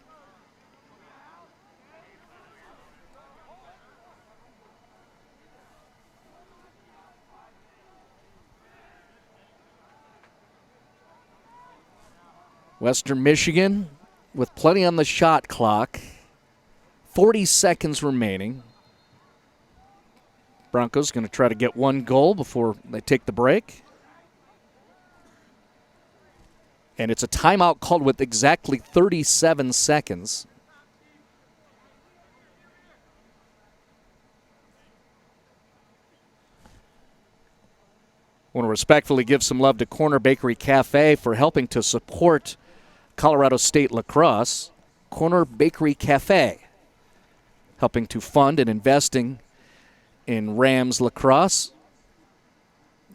Western Michigan with plenty on the shot clock. 40 seconds remaining. Broncos going to try to get one goal before they take the break. And it's a timeout called with exactly 37 seconds. I want to respectfully give some love to Corner Bakery Cafe for helping to support Colorado State lacrosse. Corner Bakery Cafe helping to fund and investing in Rams lacrosse.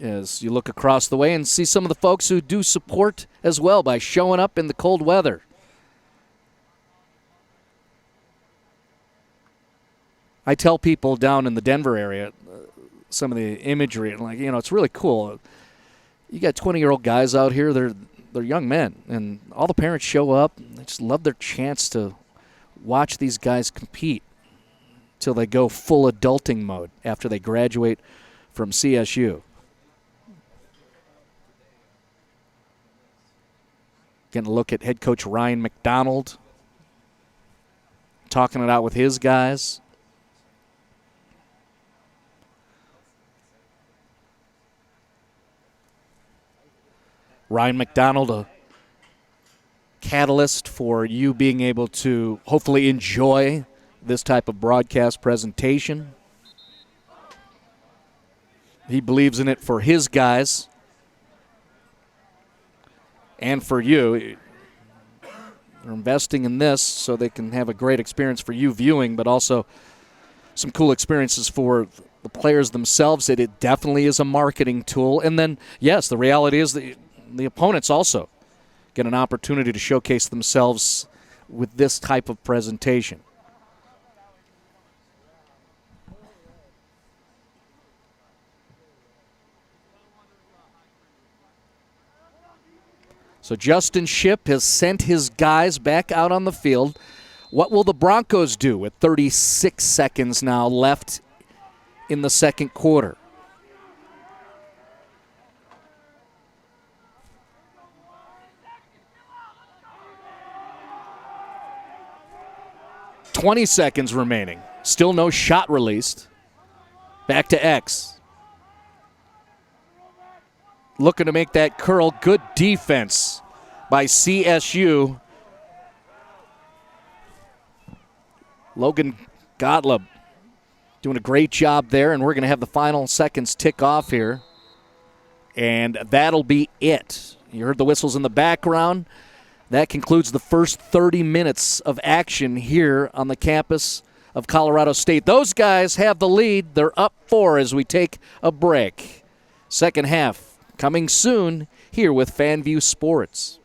As you look across the way and see some of the folks who do support as well by showing up in the cold weather. I tell people down in the Denver area some of the imagery, like, it's really cool. You got 20-year-old guys out here, they're young men, and all the parents show up. They just love their chance to watch these guys compete till they go full adulting mode after they graduate from CSU. Getting a look at head coach Ryan McDonald, talking it out with his guys. Ryan McDonald, a catalyst for you being able to hopefully enjoy this type of broadcast presentation. He believes in it for his guys and for you. They're investing in this so they can have a great experience for you viewing, but also some cool experiences for the players themselves. It definitely is a marketing tool. And then, yes, the reality is that the opponents also get an opportunity to showcase themselves with this type of presentation. So Justin Shipp has sent his guys back out on the field. What will the Broncos do with 36 seconds now left in the second quarter? .20 seconds remaining. Still no shot released. Back to X. Looking to make that curl. Good defense by CSU. Logan Gottlieb doing a great job there, and we're going to have the final seconds tick off here. And that'll be it. You heard the whistles in the background. That concludes the first 30 minutes of action here on the campus of Colorado State. Those guys have the lead. They're up 4 as we take a break. Second half coming soon here with FanView Sports.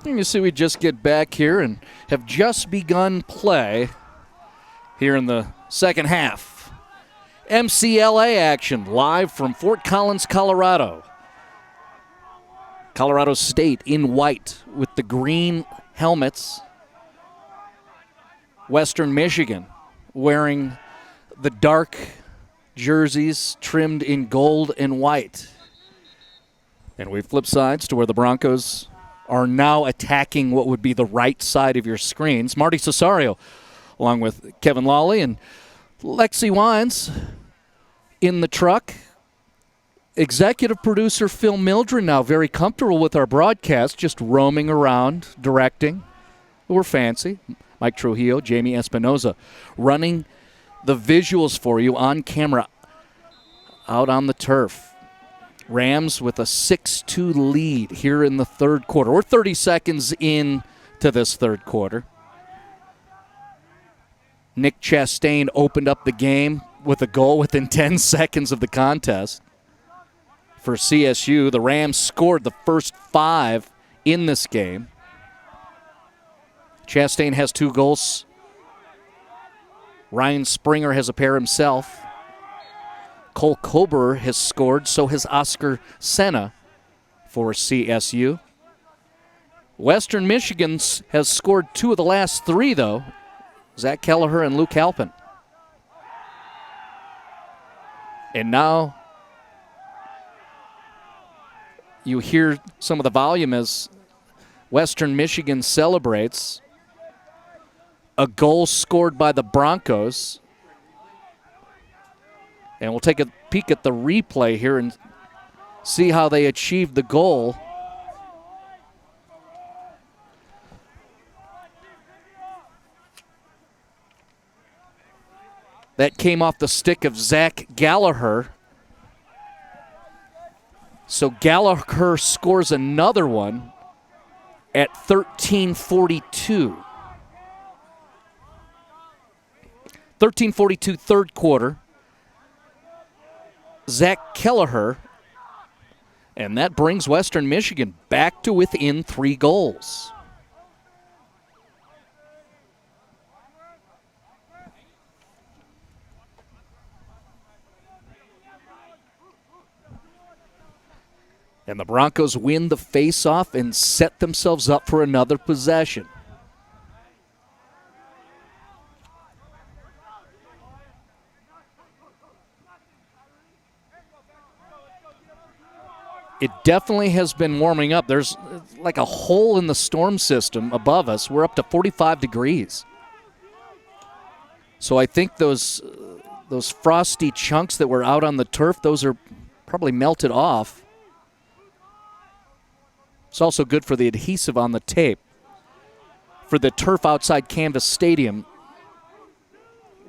And you see we just get back here and have just begun play here in the second half. MCLA action live from Fort Collins, Colorado. Colorado State in white with the green helmets. Western Michigan wearing the dark jerseys trimmed in gold and white. And we flip sides to where the Broncos are now attacking what would be the right side of your screens. Marty Cesario, along with Kevin Lawley and Lexi Wines in the truck. Executive producer Phil Mildren now very comfortable with our broadcast, just roaming around, directing. We're fancy. Mike Trujillo, Jamie Espinoza running the visuals for you on camera out on the turf. Rams with a 6-2 lead here in the third quarter. We're 30 seconds into this third quarter. Nick Chastain opened up the game with a goal within 10 seconds of the contest. For CSU, the Rams scored the first 5 in this game. Chastain has 2 goals. Ryan Springer has a pair himself. Cole Kober has scored, so has Oscar Senna for CSU. Western Michigan has scored 2 of the last 3, though. Zach Kelleher and Luke Halpin. And now you hear some of the volume as Western Michigan celebrates a goal scored by the Broncos. And we'll take a peek at the replay here and see how they achieved the goal. That came off the stick of Zach Gallagher. So Gallagher scores another one at 13:42. 13:42 third quarter. Zach Kelleher, and that brings Western Michigan back to within 3 goals. And the Broncos win the face-off and set themselves up for another possession. It definitely has been warming up. There's like a hole in the storm system above us. We're up to 45 degrees. So I think those frosty chunks that were out on the turf, those are probably melted off. It's also good for the adhesive on the tape. For the turf outside Canvas Stadium,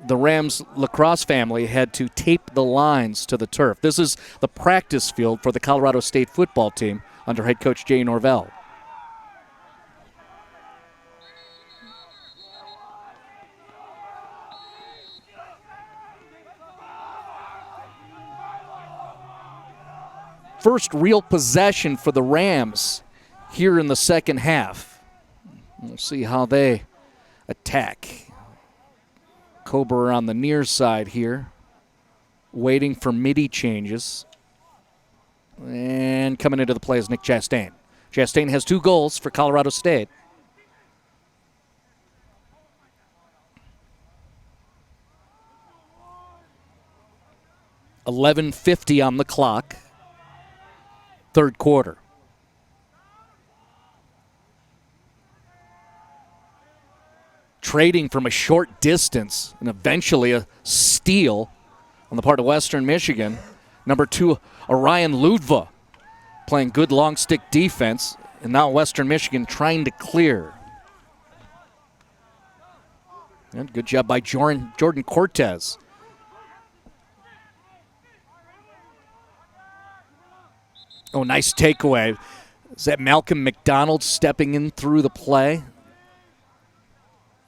the Rams lacrosse family had to tape the lines to the turf. This is the practice field for the Colorado State football team under head coach Jay Norvell. First real possession for the Rams here in the second half. We'll see how they attack. Kober on the near side here, waiting for midi changes. And coming into the play is Nick Chastain. Chastain has 2 goals for Colorado State. $11:50 on the clock. Third quarter. Trading from a short distance and eventually a steal on the part of Western Michigan. Number 2, Orion Ludva playing good long stick defense. And now Western Michigan trying to clear. And good job by Jordan Cortez. Oh, nice takeaway. Is that Malcolm McDonald stepping in through the play?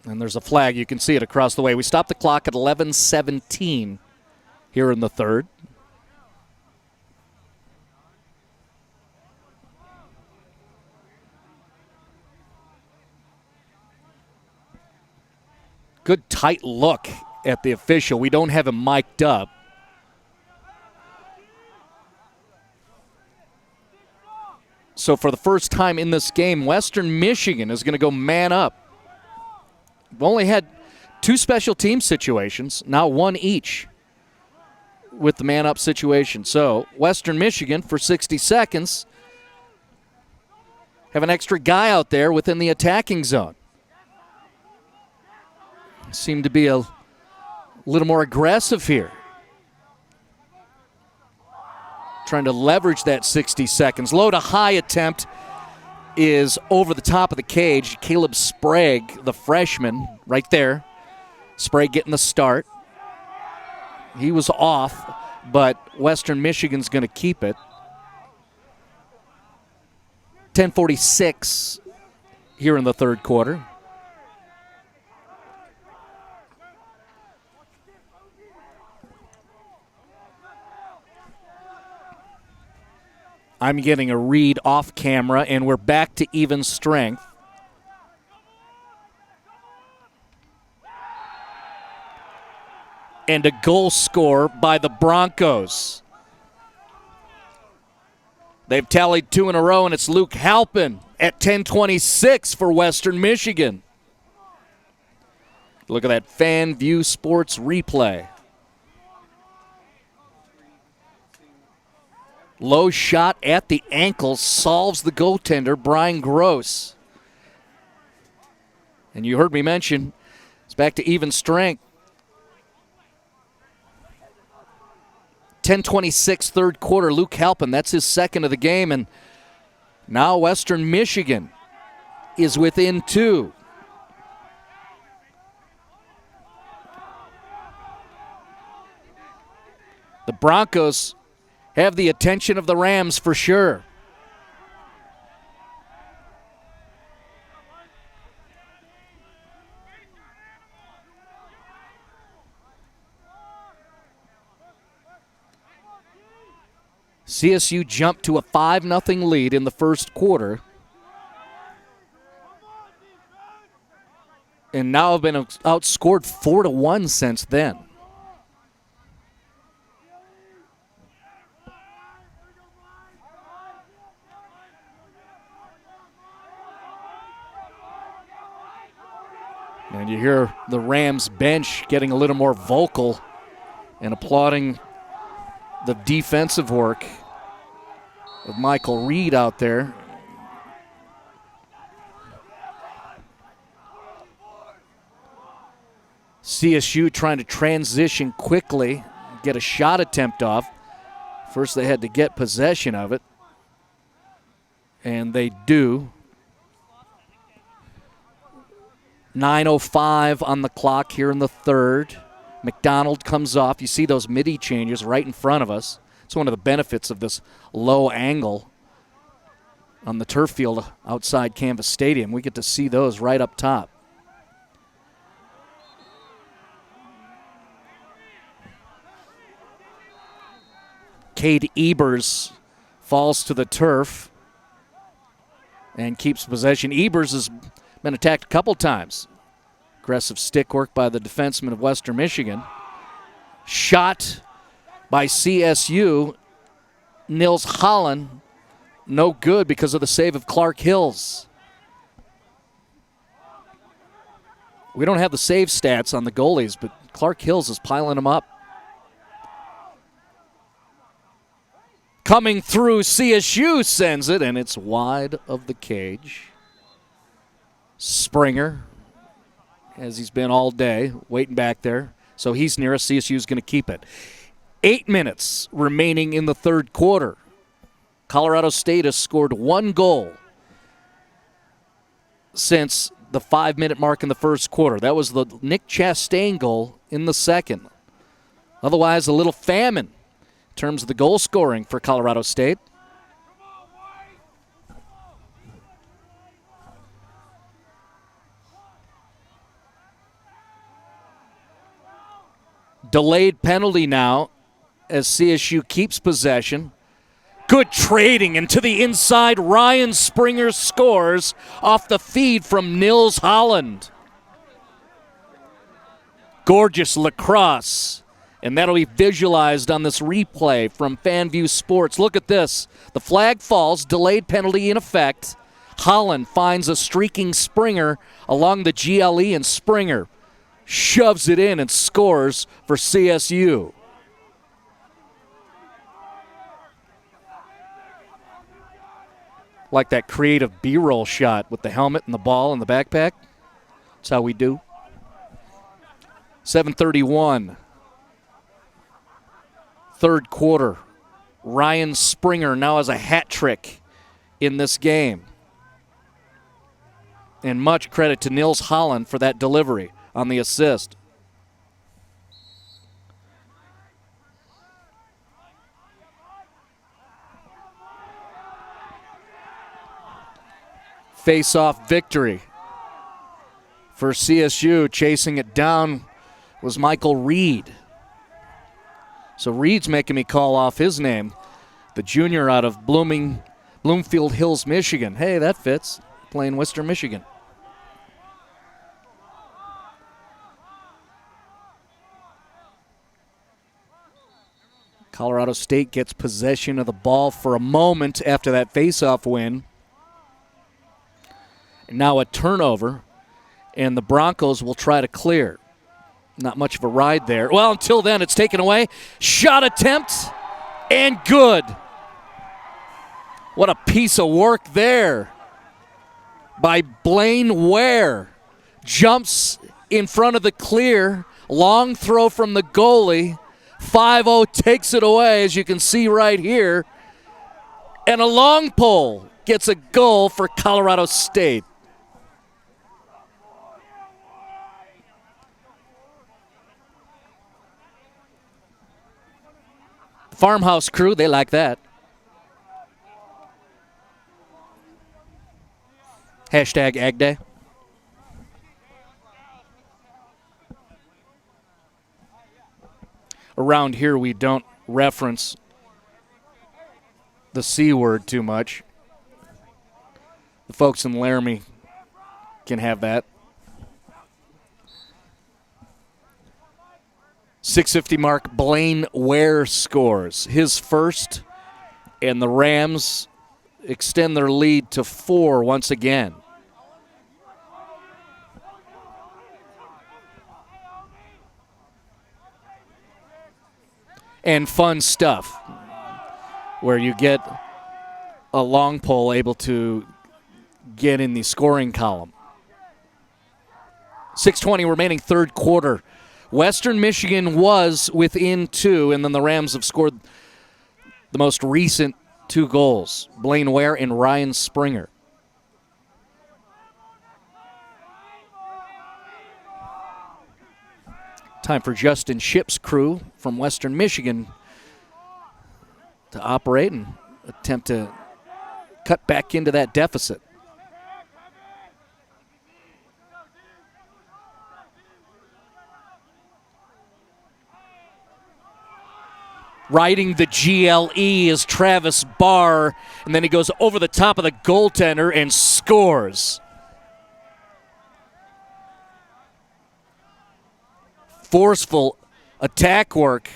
And there's a flag. You can see it across the way. We stopped the clock at 11:17 here in the third. Good tight look at the official. We don't have him mic'd up. So for the first time in this game, Western Michigan is going to go man up. We've only had 2 special team situations, now 1 each with the man up situation. So Western Michigan for 60 seconds have an extra guy out there within the attacking zone. Seem to be a little more aggressive here. Trying to leverage that 60 seconds. Low to high attempt is over the top of the cage. Caleb Sprague, the freshman, right there. Sprague getting the start. He was off, but Western Michigan's going to keep it. 10:46 here in the third quarter. I'm getting a read off camera, and we're back to even strength. And a goal score by the Broncos. They've tallied 2 in a row, and it's Luke Halpin at 10:26 for Western Michigan. Look at that Fan View Sports replay. Low shot at the ankle solves the goaltender, Brian Gross. And you heard me mention it's back to even strength. 10:26 third quarter, Luke Halpin, that's his second of the game, and now Western Michigan is within 2. The Broncos have the attention of the Rams for sure. CSU jumped to a 5-0 lead in the first quarter. And now have been outscored 4-1 since then. And you hear the Rams bench getting a little more vocal and applauding the defensive work of Michael Reed out there. CSU trying to transition quickly, get a shot attempt off. First they had to get possession of it, and they do. 9:05 on the clock here in the third. McDonald comes off. You see those midi changes right in front of us. It's one of the benefits of this low angle on the turf field outside Canvas Stadium. We get to see those right up top. Cade Ebers falls to the turf and keeps possession. Ebers has been attacked a couple times. Aggressive stick work by the defenseman of Western Michigan. Shot by CSU. Nils Holland, no good because of the save of Clark Hills. We don't have the save stats on the goalies, but Clark Hills is piling them up. Coming through, CSU sends it, and it's wide of the cage. Springer, as he's been all day, waiting back there. So he's near us. CSU's going to keep it. 8 minutes remaining in the third quarter. Colorado State has scored 1 goal since the 5-minute mark in the first quarter. That was the Nick Chastain goal in the second. Otherwise, a little famine in terms of the goal scoring for Colorado State. Delayed penalty now as CSU keeps possession. Good trading into the inside. Ryan Springer scores off the feed from Nils Holland. Gorgeous lacrosse. And that'll be visualized on this replay from FanView Sports. Look at this. The flag falls, delayed penalty in effect. Holland finds a streaking Springer along the GLE, and Springer shoves it in and scores for CSU. Like that creative B-roll shot with the helmet and the ball and the backpack. That's how we do. 7:31. Third quarter. Ryan Springer now has a hat trick in this game. And much credit to Nils Holland for that delivery on the assist. Face-off victory for CSU. Chasing it down was Michael Reed. So Reed's making me call off his name, the junior out of Bloomfield Hills, Michigan. Hey, that fits, playing Western Michigan. Colorado State gets possession of the ball for a moment after that face-off win. And now a turnover, and the Broncos will try to clear. Not much of a ride there. Well, until then, it's taken away. Shot attempt, and good. What a piece of work there by Blaine Ware. Jumps in front of the clear. Long throw from the goalie. 5-0 takes it away, as you can see right here. And a long pole gets a goal for Colorado State. Farmhouse crew, they like that. Hashtag Ag Day. Around here, we don't reference the C word too much. The folks in Laramie can have that. 6:50 mark, Blaine Ware scores his first, and the Rams extend their lead to 4 once again. And fun stuff where you get a long pole able to get in the scoring column. 6:20 remaining third quarter. Western Michigan was within 2, and then the Rams have scored the most recent 2 goals. Blaine Ware and Ryan Springer. Time for Justin Ship's crew from Western Michigan to operate and attempt to cut back into that deficit. Riding the GLE is Travis Barr, and then he goes over the top of the goaltender and scores. Forceful attack work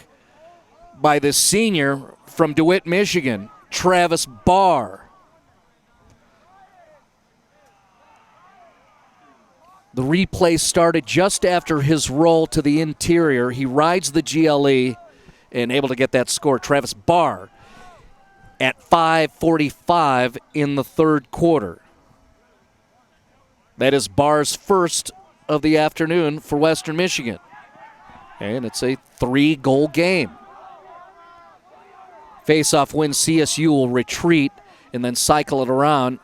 by the senior from DeWitt, Michigan, Travis Barr. The replay started just after his roll to the interior. He rides the GLE and able to get that score. Travis Barr at 5:45 in the third quarter. That is Barr's first of the afternoon for Western Michigan. And it's a 3-goal game. Face-off win, CSU will retreat and then cycle it around.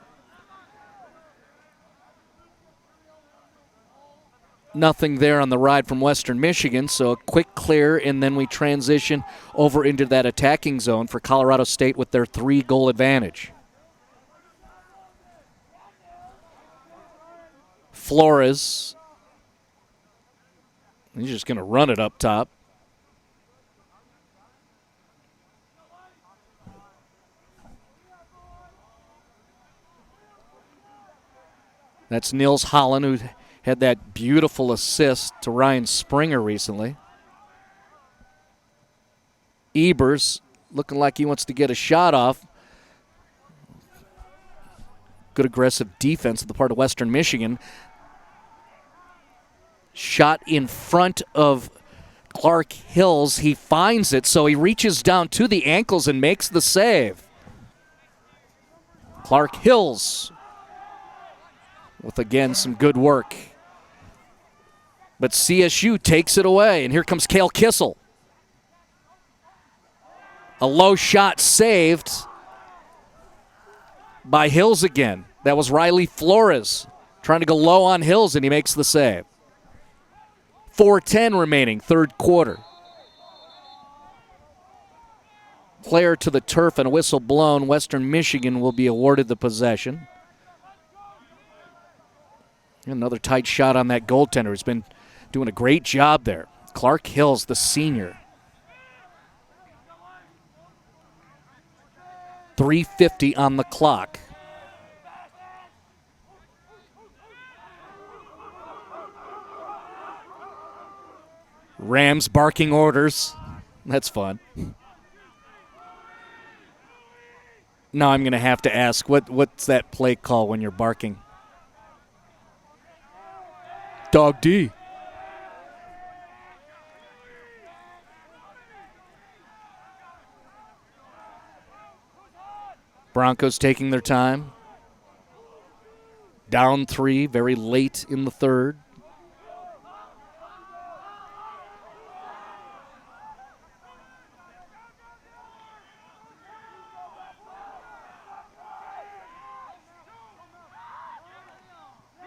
Nothing there on the ride from Western Michigan, so a quick clear, and then we transition over into that attacking zone for Colorado State with their 3-goal advantage. Flores, he's just going to run it up top. That's Nils Holland, who Had that beautiful assist to Ryan Springer recently. Ebers looking like he wants to get a shot off. Good aggressive defense on the part of Western Michigan. Shot in front of Clark Hills. He finds it, so he reaches down to the ankles and makes the save. Clark Hills with, again, some good work. But CSU takes it away, and here comes Cale Kissel. A low shot saved by Hills again. That was Riley Flores trying to go low on Hills, and he makes the save. 4:10 remaining, third quarter. Player to the turf and a whistle blown. Western Michigan will be awarded the possession. Another tight shot on that goaltender. He's been doing a great job there. Clark Hills, the senior. 3:50 on the clock. Rams barking orders. That's fun. Now I'm going to have to ask, what's that play call when you're barking? Dog D. Broncos taking their time. Down 3, very late in the third.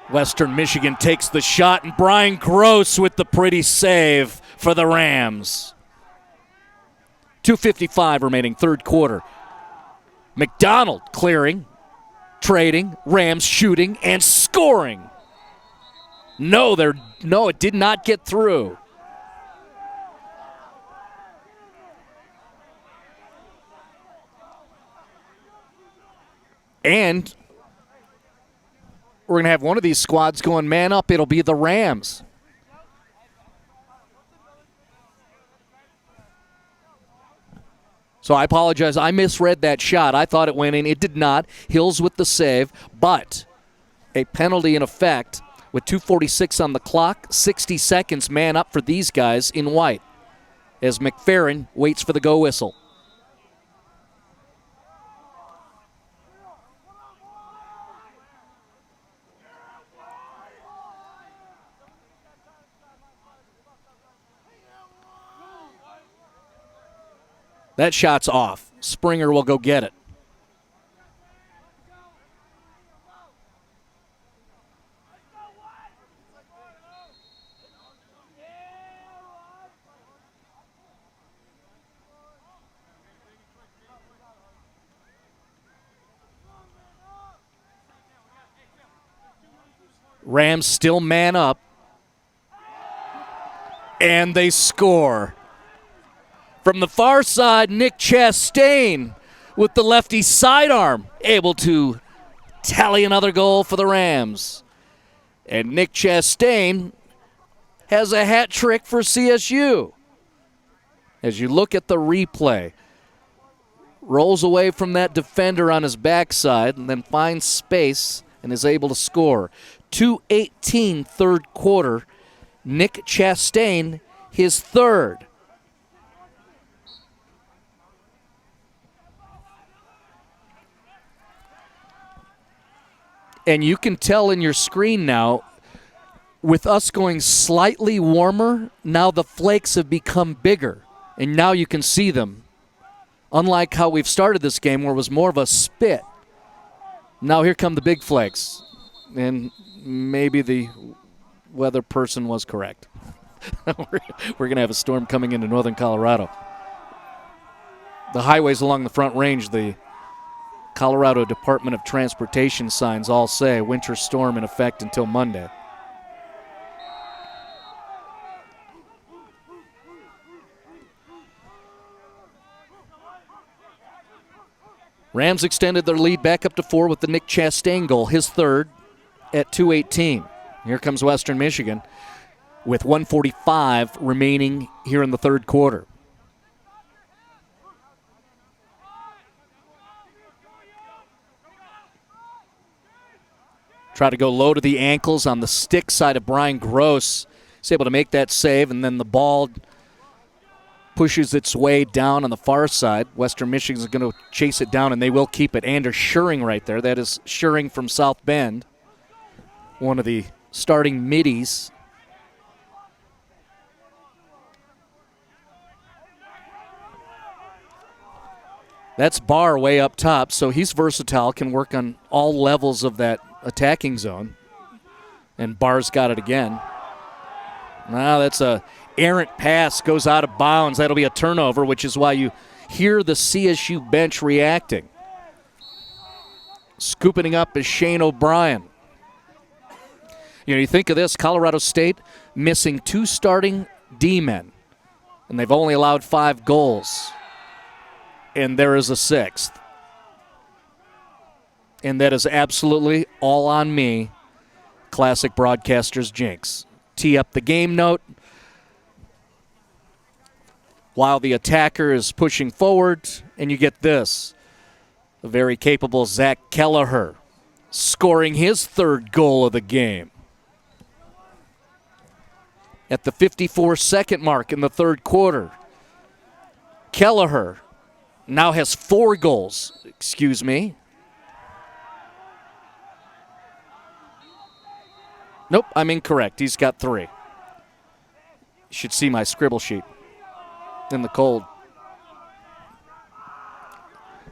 Western Michigan takes the shot, and Brian Gross with the pretty save for the Rams. 2:55 remaining, third quarter. McDonald clearing, trading, Rams shooting, and scoring. No, it did not get through. And we're going to have one of these squads going man up. It'll be the Rams. So I apologize. I misread that shot. I thought it went in. It did not. Hills with the save, but a penalty in effect with 2:46 on the clock. 60 seconds man up for these guys in white as McFerrin waits for the go whistle. That shot's off. Springer will go get it. Rams still man up. And they score. From the far side, Nick Chastain with the lefty sidearm, able to tally another goal for the Rams. And Nick Chastain has a hat trick for CSU. As you look at the replay, rolls away from that defender on his backside and then finds space and is able to score. 2:18 third quarter. Nick Chastain, his third. And you can tell in your screen now, with us going slightly warmer, now the flakes have become bigger. And now you can see them. Unlike how we've started this game where it was more of a spit. Now here come the big flakes. And maybe the weather person was correct. We're going to have a storm coming into northern Colorado. The highways along the Front Range, the Colorado Department of Transportation signs all say winter storm in effect until Monday. Rams extended their lead back up to 4 with the Nick Chastain goal, his third at 2:18. Here comes Western Michigan with 1:45 remaining here in the third quarter. Try to go low to the ankles on the stick side of Brian Gross. He's able to make that save, and then the ball pushes its way down on the far side. Western Michigan is going to chase it down, and they will keep it. Anders Schuring right there. That is Schuring from South Bend, one of the starting middies. That's Barr way up top, so he's versatile, can work on all levels of that attacking zone. And Barr's got it again. Now that's a errant pass, goes out of bounds. That'll be a turnover, which is why you hear the CSU bench reacting. Scooping it up is Shane O'Brien. You think of this, Colorado State missing 2 starting D-men, and they've only allowed 5 goals. And there is a 6th. And that is absolutely all on me, classic broadcaster's jinx. Tee up the game note while the attacker is pushing forward, and you get this. A very capable Zach Kelleher scoring his 3rd goal of the game. At the 54-second mark in the third quarter, Kelleher now has 4 goals. Excuse me. Nope, I'm incorrect. He's got 3. You should see my scribble sheet in the cold.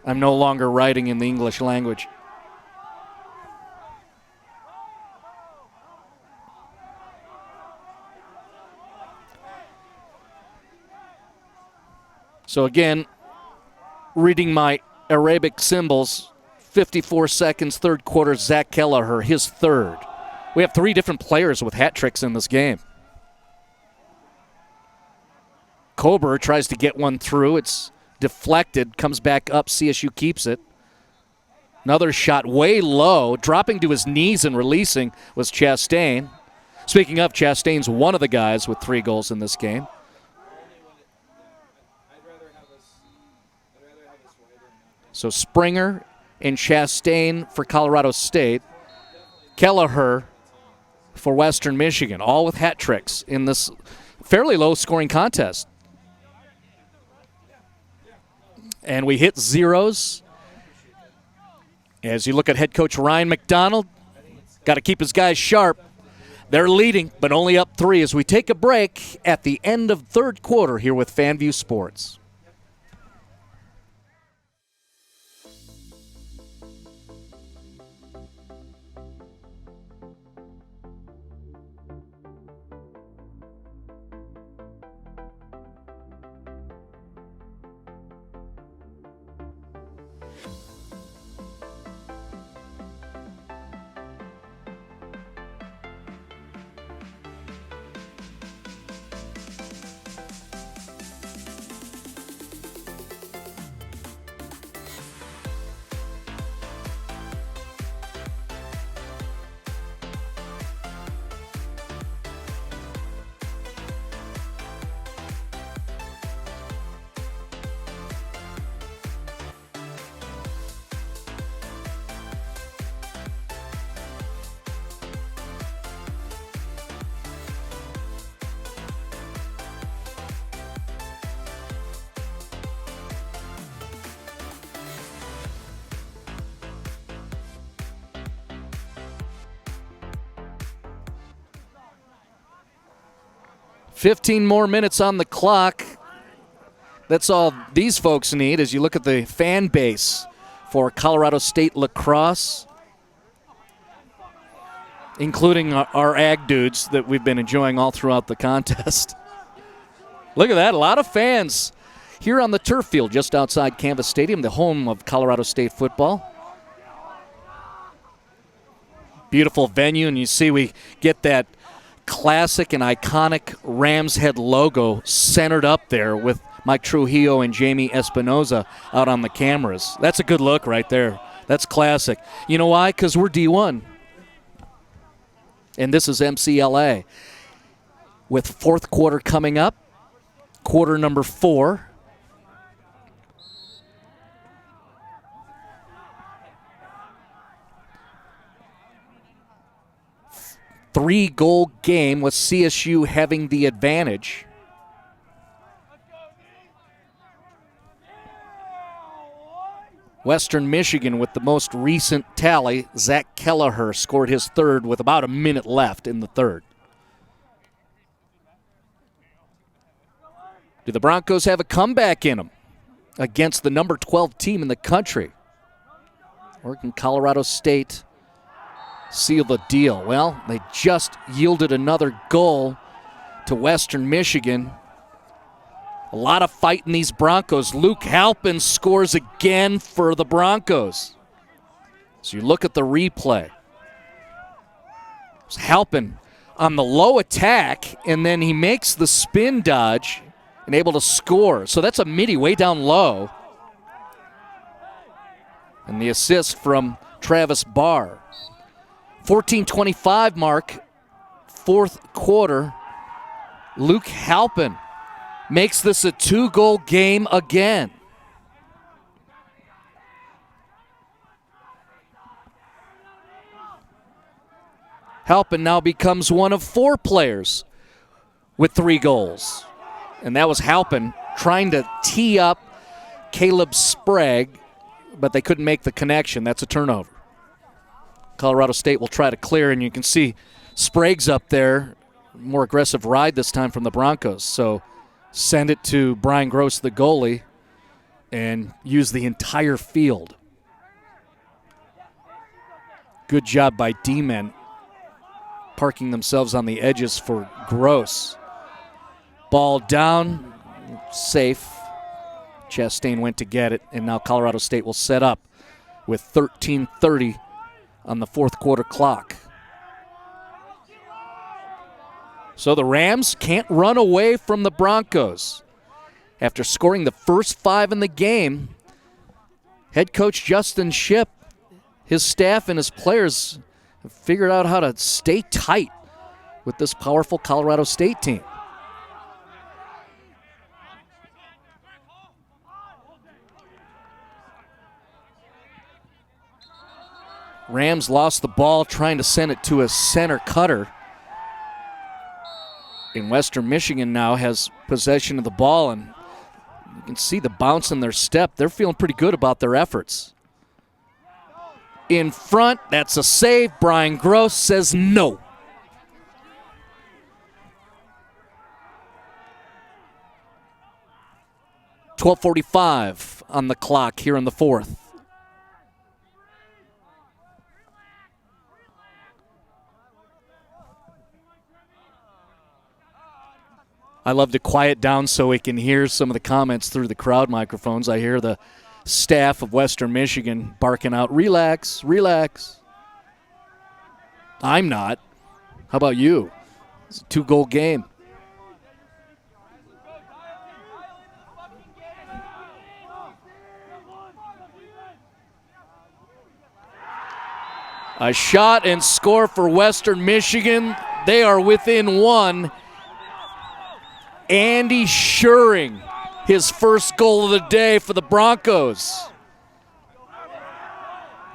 I'm no longer writing in the English language. So again, reading my Arabic symbols, 54 seconds, third quarter, Zach Kelleher, his 3rd. We have 3 different players with hat tricks in this game. Kober tries to get one through. It's deflected, comes back up. CSU keeps it. Another shot way low, dropping to his knees and releasing was Chastain. Speaking of, Chastain's one of the guys with 3 goals in this game. So Springer and Chastain for Colorado State. Kelleher for Western Michigan, all with hat tricks in this fairly low-scoring contest. And we hit zeros. As you look at head coach Ryan McDonald, got to keep his guys sharp. They're leading, but only up 3 as we take a break at the end of third quarter here with FanView Sports. $15 more minutes on the clock. That's all these folks need as you look at the fan base for Colorado State Lacrosse, including our ag dudes that we've been enjoying all throughout the contest. Look at that, a lot of fans here on the turf field just outside Canvas Stadium, the home of Colorado State football. Beautiful venue, and you see we get that classic and iconic Rams head logo centered up there with Mike Trujillo and Jamie Espinoza out on the cameras. That's a good look right there. That's classic. You know why? Because we're D1. And this is MCLA. With fourth quarter coming up, quarter number 4. Three-goal game with CSU having the advantage. Western Michigan with the most recent tally. Zach Kelleher scored his third with about a minute left in the third. Do the Broncos have a comeback in them against the number 12 team in the country? Or can Colorado State seal the deal? Well, they just yielded another goal to Western Michigan. A lot of fight in these Broncos. Luke Halpin scores again for the Broncos. So you look at the replay. It's Halpin on the low attack, and then he makes the spin dodge and able to score. So that's a midi way down low. And the assist from Travis Barr. 14:25 mark, fourth quarter. Luke Halpin makes this a 2-goal game again. Halpin now becomes one of 4 players with 3 goals. And that was Halpin trying to tee up Caleb Sprague, but they couldn't make the connection. That's a turnover. Colorado State will try to clear, and you can see Sprague's up there. More aggressive ride this time from the Broncos. So send it to Brian Gross, the goalie, and use the entire field. Good job by D-men parking themselves on the edges for Gross. Ball down, safe. Chastain went to get it, and now Colorado State will set up with 13:30 on the fourth quarter clock. So the Rams can't run away from the Broncos. After scoring the first 5 in the game, head coach Justin Shipp, his staff and his players have figured out how to stay tight with this powerful Colorado State team. Rams lost the ball trying to send it to a center cutter. And Western Michigan now has possession of the ball, and you can see the bounce in their step. They're feeling pretty good about their efforts. In front, that's a save. Brian Gross says no. .12:45 on the clock here in the fourth. I love to quiet down so we can hear some of the comments through the crowd microphones. I hear the staff of Western Michigan barking out, "Relax, relax." I'm not. How about you? It's a 2-goal game. A shot and score for Western Michigan. They are within 1. Andy Schuring, his first goal of the day for the Broncos.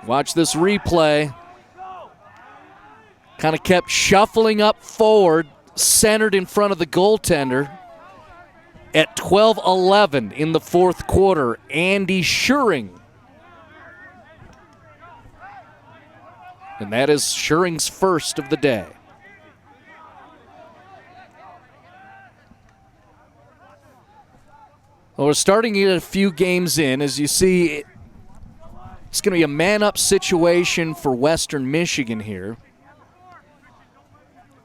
Watch this replay. Kind of kept shuffling up forward, centered in front of the goaltender. At 12:11 in the fourth quarter, Andy Schuring. And that is Schuring's first of the day. Well, we're starting to get a few games in. As you see, it's going to be a man-up situation for Western Michigan here.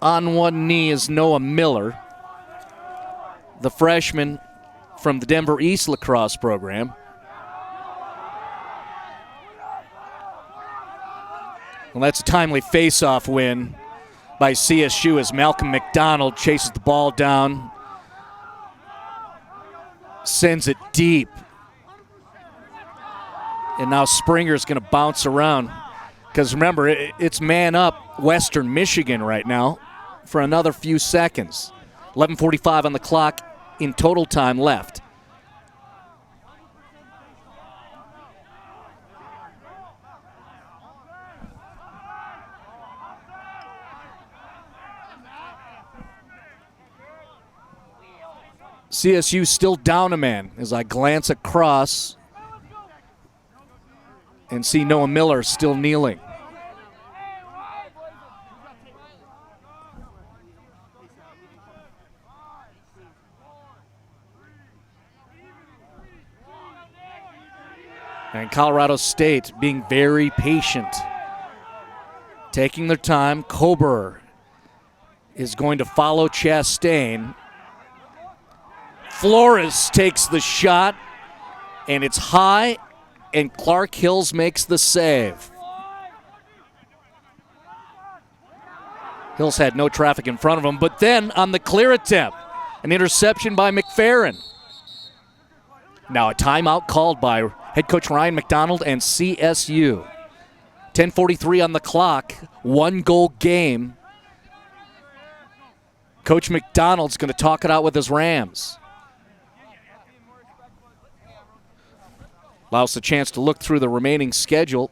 On one knee is Noah Miller, the freshman from the Denver East lacrosse program. Well, that's a timely face-off win by CSU as Malcolm McDonald chases the ball down, sends it deep. And now Springer's going to bounce around. Because remember, it's man up Western Michigan right now for another few seconds. 11:45 on the clock in total time left. CSU still down a man as I glance across and see Noah Miller still kneeling. And Colorado State being very patient, taking their time. Kober is going to follow Chastain. Flores takes the shot, and it's high, and Clark Hills makes the save. Hills had no traffic in front of him, but then on the clear attempt, an interception by McFerrin. Now a timeout called by head coach Ryan McDonald and CSU. 10:43 on the clock, 1-goal game. Coach McDonald's going to talk it out with his Rams. Allows us a chance to look through the remaining schedule.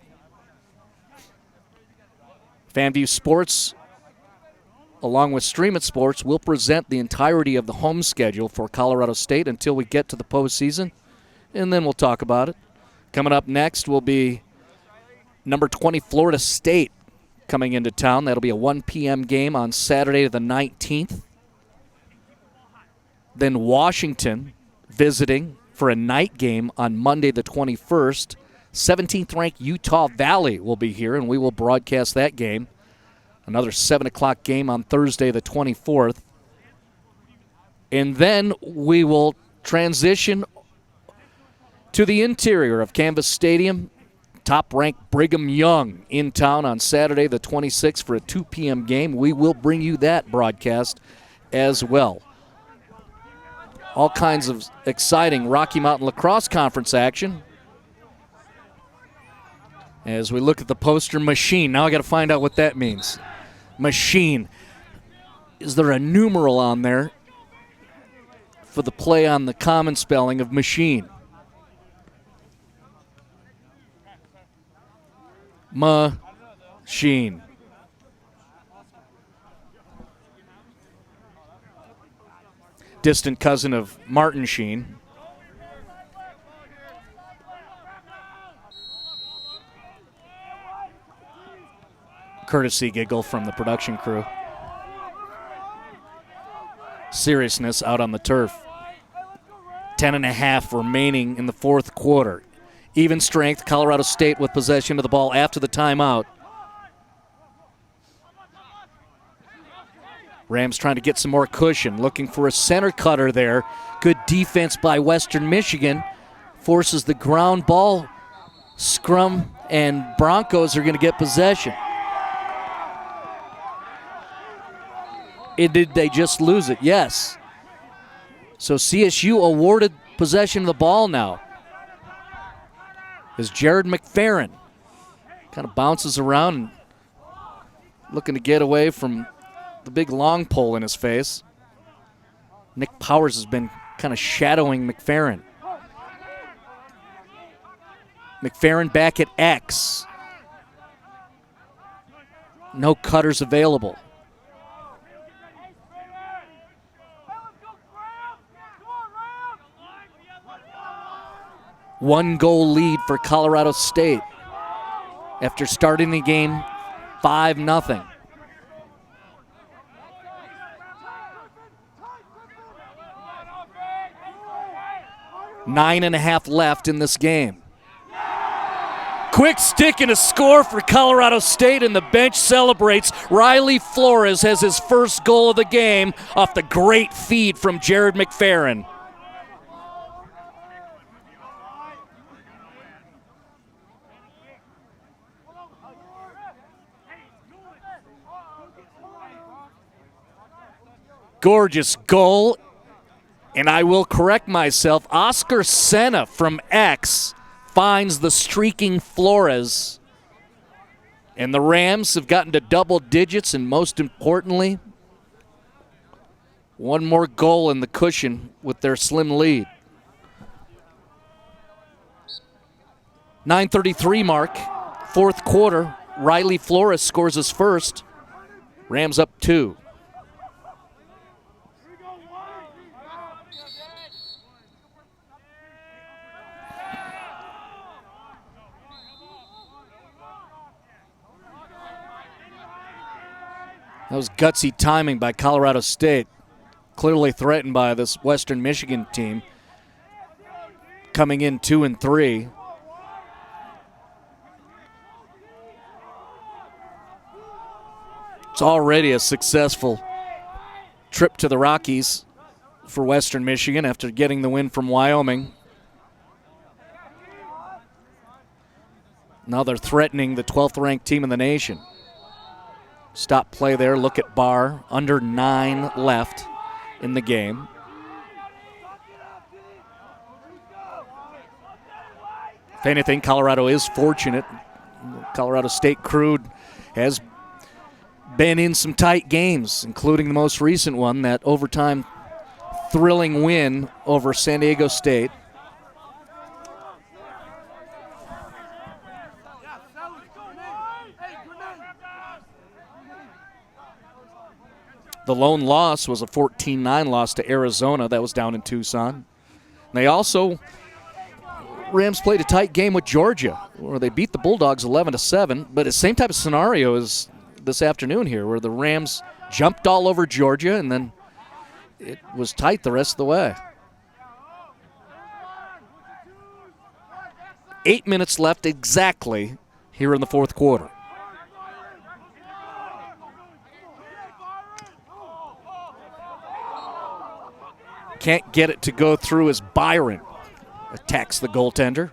FanView Sports, along with Stream It Sports, will present the entirety of the home schedule for Colorado State until we get to the postseason, and then we'll talk about it. Coming up next will be number 20 Florida State coming into town. That'll be a 1 p.m. game on Saturday the 19th. Then Washington visiting for a night game on Monday the 21st. 17th ranked Utah Valley will be here, and we will broadcast that game. Another 7 o'clock game on Thursday the 24th. And then we will transition to the interior of Canvas Stadium. Top-ranked Brigham Young in town on Saturday the 26th for a 2 p.m. game. We will bring you that broadcast as well. All kinds of exciting Rocky Mountain Lacrosse Conference action. As we look at the poster, machine. Now I got to find out what that means. Machine. Is there a numeral on there for the play on the common spelling of machine? Machine. Distant cousin of Martin Sheen. Courtesy giggle from the production crew. Seriousness out on the turf. 10.5 remaining in the fourth quarter. Even strength, Colorado State with possession of the ball after the timeout. Rams trying to get some more cushion, looking for a center cutter there. Good defense by Western Michigan. Forces the ground ball scrum, and Broncos are going to get possession. Did they just lose it? Yes. So CSU awarded possession of the ball now. As Jared McFerrin kind of bounces around and looking to get away from the big long pole in his face. Nick Powers has been kind of shadowing McFerrin. McFerrin back at X. No cutters available. One goal lead for Colorado State after starting the game 5-0. Nine and a half left in this game. Quick stick and a score for Colorado State, and the bench celebrates. Riley Flores has his first goal of the game off the great feed from Jared McFerrin. Gorgeous goal. And I will correct myself. Oscar Senna from X finds the streaking Flores And the Rams have gotten to double digits, and most importantly, one more goal in the cushion with their slim lead. 9:33 mark, fourth quarter. Riley Flores scores his first. Rams up 2. That was gutsy timing by Colorado State. Clearly threatened by this Western Michigan team. Coming in 2-3. It's already a successful trip to the Rockies for Western Michigan after getting the win from Wyoming. Now they're threatening the 12th ranked team in the nation. Stop play there, look at bar, under 9 left in the game. If anything, Colorado is fortunate. Colorado State crew has been in some tight games, including the most recent one, that overtime thrilling win over San Diego State. The lone loss was a 14-9 loss to Arizona. That was down in Tucson. They also, Rams played a tight game with Georgia, where they beat the Bulldogs 11-7, but the same type of scenario as this afternoon here, where the Rams jumped all over Georgia, and then it was tight the rest of the way. 8 minutes left exactly here in the fourth quarter. Can't get it to go through as Byron attacks the goaltender.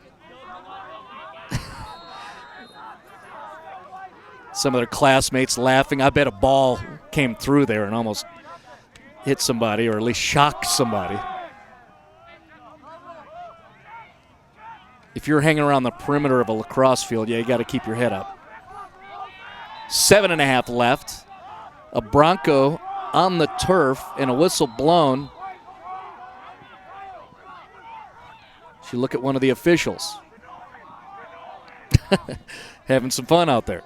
Some of their classmates laughing. I bet a ball came through there and almost hit somebody, or at least shocked somebody. If you're hanging around the perimeter of a lacrosse field, yeah, you got to keep your head up. 7.5 left. A Bronco on the turf and a whistle blown. You look at one of the officials. Having some fun out there.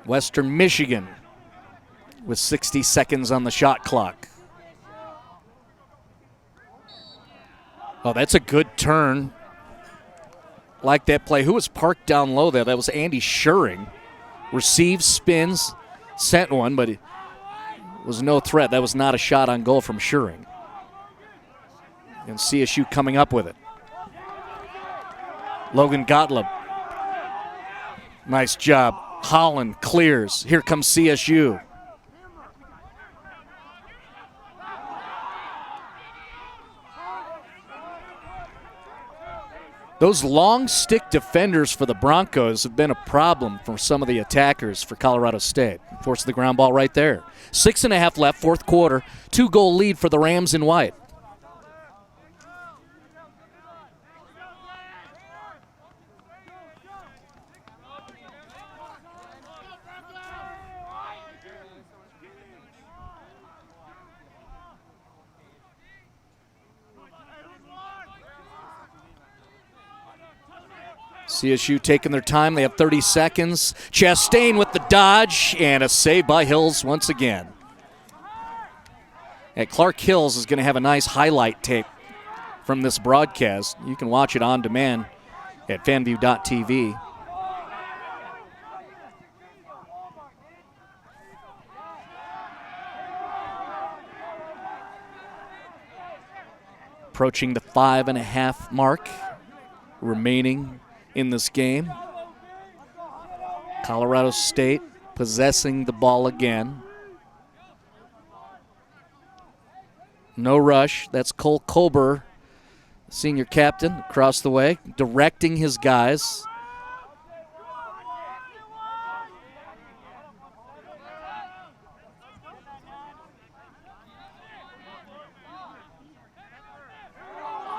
Western Michigan with 60 seconds on the shot clock. Oh, that's a good turn. Like that play. Who was parked down low there? That was Andy Schuring. Receives, spins, sent one, but it was no threat. That was not a shot on goal from Schuring. And CSU coming up with it. Logan Gottlieb. Nice job. Holland clears. Here comes CSU. Those long stick defenders for the Broncos have been a problem for some of the attackers for Colorado State. Forced the ground ball right there. 6.5 left, fourth quarter. 2-goal lead for the Rams in white. CSU taking their time. They have 30 seconds. Chastain with the dodge, and a save by Hills once again. And Clark Hills is going to have a nice highlight tape from this broadcast. You can watch it on demand at fanview.tv. Approaching the 5.5 mark remaining in this game. Colorado State possessing the ball again. No rush. That's Cole Kober, senior captain, across the way, directing his guys.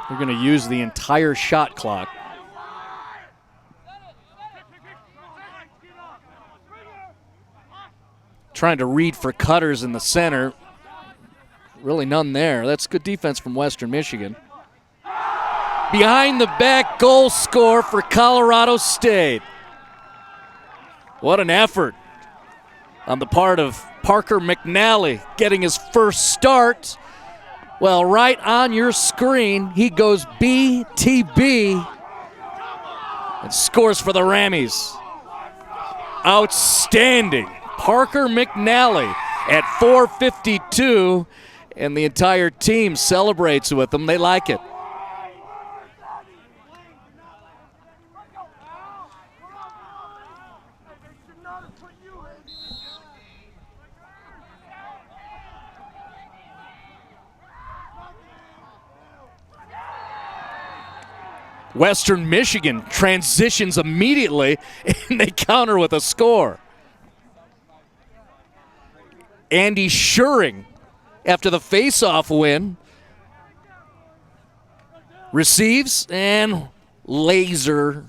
They're going to use the entire shot clock. Trying to read for cutters in the center. Really none there. That's good defense from Western Michigan. Behind the back goal score for Colorado State. What an effort on the part of Parker McNally getting his first start. Well, right on your screen, he goes BTB and scores for the Rammies. Outstanding. Parker McNally at 4:52, and the entire team celebrates with him. They like it. Western Michigan transitions immediately, and they counter with a score. Andy Schuring, after the face-off win, receives and laser.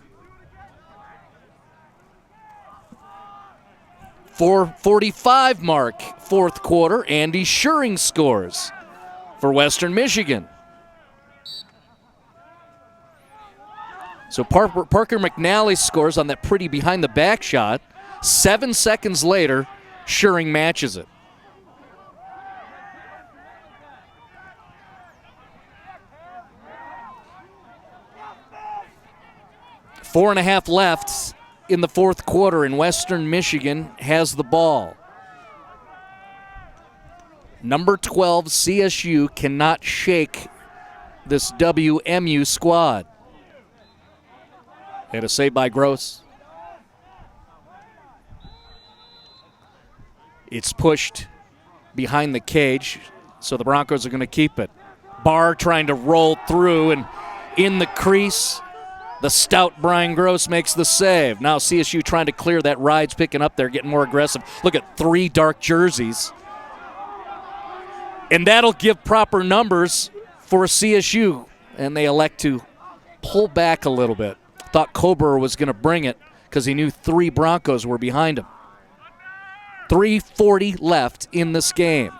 4:45 mark, fourth quarter. Andy Schuring scores for Western Michigan. So Parker McNally scores on that pretty behind-the-back shot. 7 seconds later, Schuring matches it. Four and a half left in the fourth quarter, and Western Michigan has the ball. Number 12, CSU, cannot shake this WMU squad. And a save by Gross. It's pushed behind the cage, so the Broncos are going to keep it. Barr trying to roll through, and in the crease, the stout Brian Gross makes the save. Now CSU trying to clear that. Ride's picking up there, getting more aggressive. Look at 3 dark jerseys. And that'll give proper numbers for CSU, and they elect to pull back a little bit. Thought Kober was going to bring it because he knew 3 Broncos were behind him. 3:40 left in this game.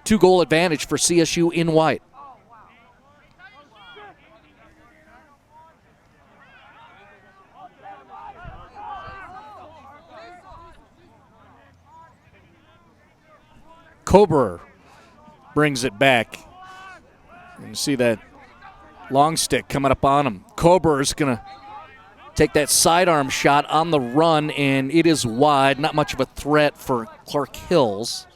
2-goal advantage for CSU in white. Kober brings it back. And you see that long stick coming up on him. Kober is going to take that sidearm shot on the run, and it is wide. Not much of a threat for Clark Hills.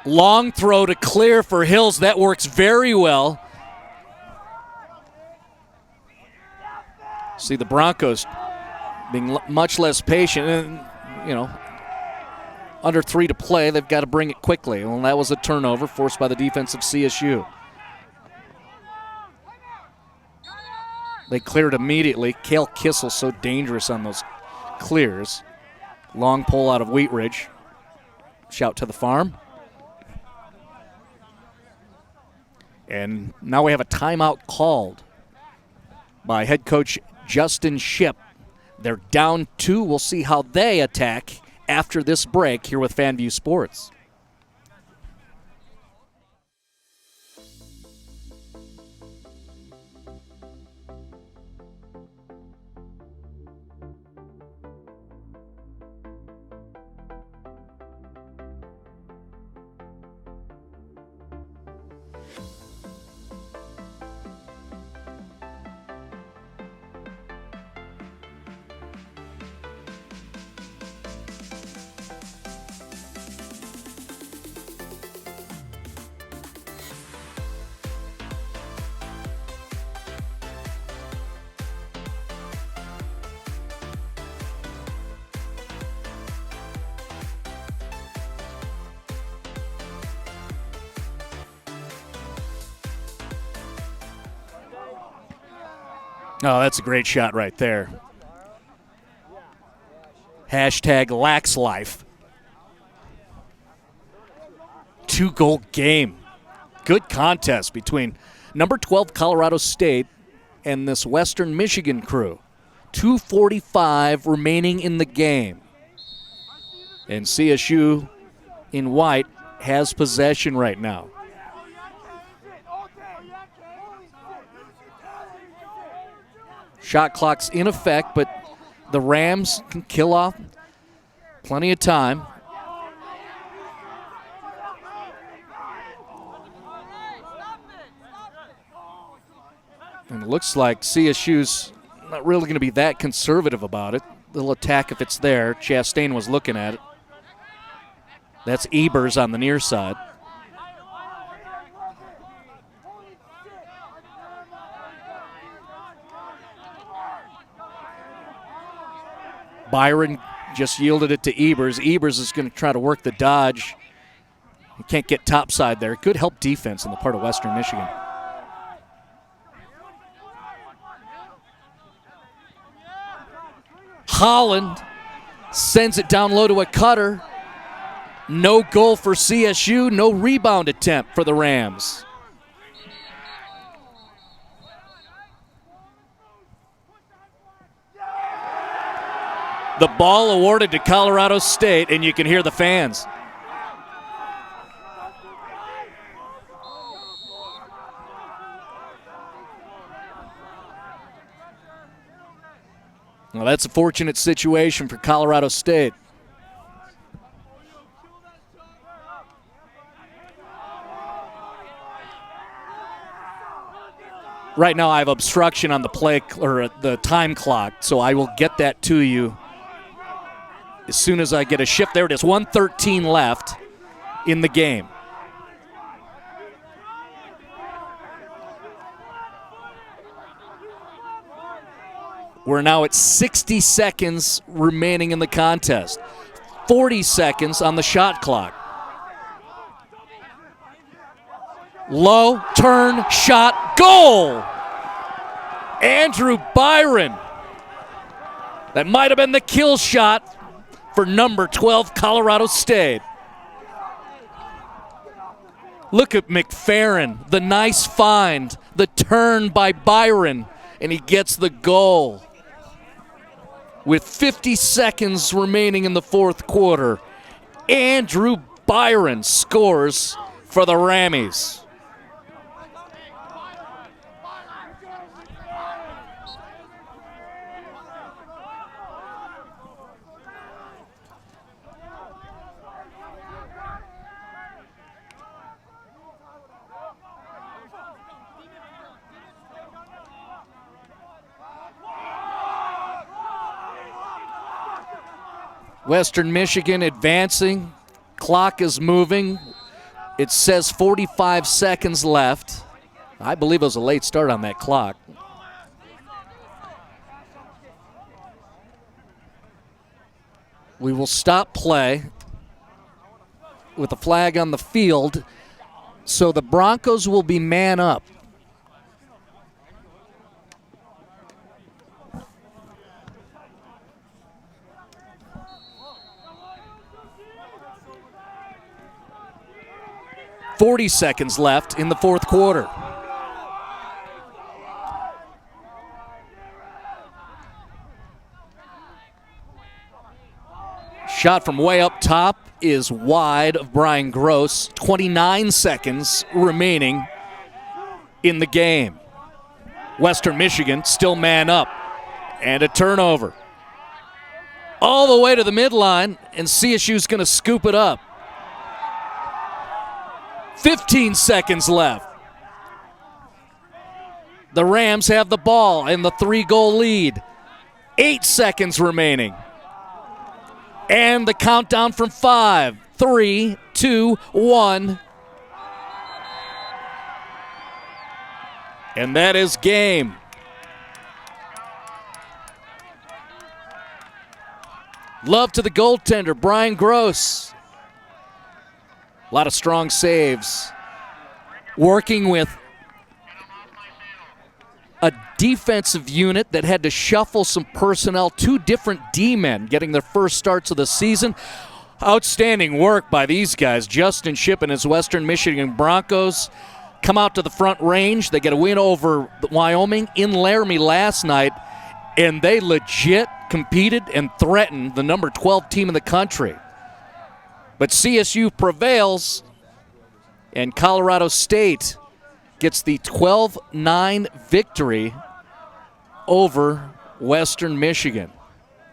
Long throw to clear for Hills. That works very well. See the Broncos being much less patient. And, you know, under 3 to play, they've got to bring it quickly. Well, that was a turnover forced by the defense of CSU. They cleared immediately. Cale Kissel so dangerous on those clears. Long pull out of Wheat Ridge. Shout to the farm. And now we have a timeout called by head coach Justin Shipp. They're down 2. We'll see how they attack after this break here with FanView Sports. Oh, that's a great shot right there. Hashtag Lax Life. 2-goal game. Good contest between number 12 Colorado State and this Western Michigan crew. 2:45 remaining in the game. And CSU in white has possession right now. Shot clock's in effect, but the Rams can kill off plenty of time. And it looks like CSU's not really going to be that conservative about it. They'll attack if it's there. Chastain was looking at it. That's Ebers on the near side. Byron just yielded it to Ebers. Ebers is going to try to work the dodge. He can't get topside there. Good help defense on the part of Western Michigan. Holland sends it down low to a cutter. No goal for CSU. No rebound attempt for the Rams. The ball awarded to Colorado State, and you can hear the fans. Well, that's a fortunate situation for Colorado State. Right now I have obstruction on the play or the time clock, so I will get that to you as soon as I get a shift. There it is, 1:13 left in the game. We're now at 60 seconds remaining in the contest. 40 seconds on the shot clock. Low, turn, shot, goal! Andrew Byron. That might have been the kill shot for number 12 Colorado State. Look at McFerrin, the nice find, the turn by Byron, and he gets the goal. With 50 seconds remaining in the fourth quarter, Andrew Byron scores for the Rammies. Western Michigan advancing. Clock is moving. It says 45 seconds left. I believe it was a late start on that clock. We will stop play with a flag on the field. So the Broncos will be man up. .40 seconds left in the fourth quarter. Shot from way up top is wide of Brian Gross. 29 seconds remaining in the game. Western Michigan still man up. And a turnover. All the way to the midline, and CSU's going to scoop it up. 15 seconds left. The Rams have the ball and the 3-goal lead. 8 seconds remaining. And the countdown from 5, 3, 2, 1. And that is game. Love to the goaltender, Brian Gross. A lot of strong saves. Working with a defensive unit that had to shuffle some personnel. 2 different D-men getting their first starts of the season. Outstanding work by these guys. Justin Shipp and his Western Michigan Broncos come out to the front range. They get a win over Wyoming in Laramie last night, and they legit competed and threatened the number 12 team in the country. But CSU prevails, and Colorado State gets the 12-9 victory over Western Michigan.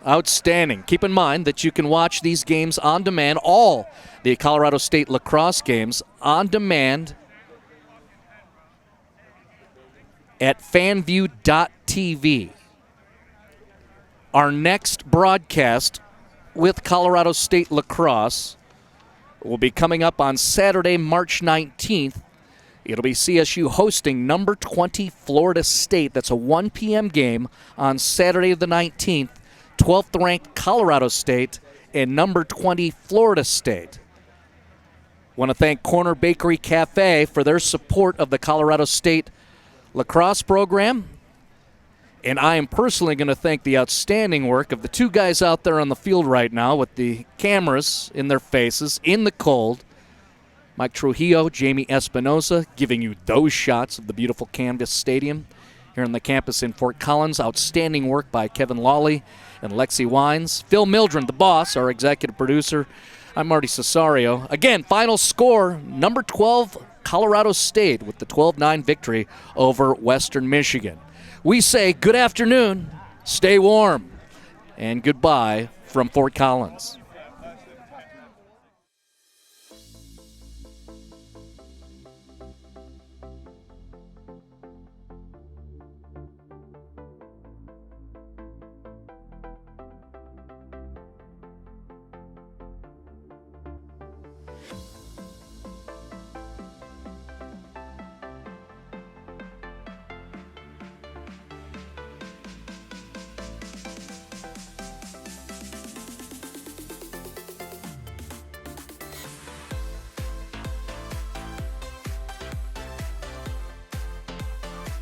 Outstanding. Keep in mind that you can watch these games on demand, all the Colorado State lacrosse games on demand at fanview.tv. Our next broadcast with Colorado State Lacrosse will be coming up on Saturday, March 19th. It'll be CSU hosting number 20 Florida State. That's a 1 p.m. game on Saturday the 19th. 12th ranked Colorado State and number 20 Florida State. Want to thank Corner Bakery Cafe for their support of the Colorado State lacrosse program. And I am personally going to thank the outstanding work of the two guys out there on the field right now with the cameras in their faces in the cold. Mike Trujillo, Jamie Espinoza giving you those shots of the beautiful Canvas Stadium here on the campus in Fort Collins. Outstanding work by Kevin Lawley and Lexi Wines. Phil Mildren, the boss, our executive producer. I'm Marty Cesario. Again, final score, number 12, Colorado State with the 12-9 victory over Western Michigan. We say good afternoon, stay warm, and goodbye from Fort Collins.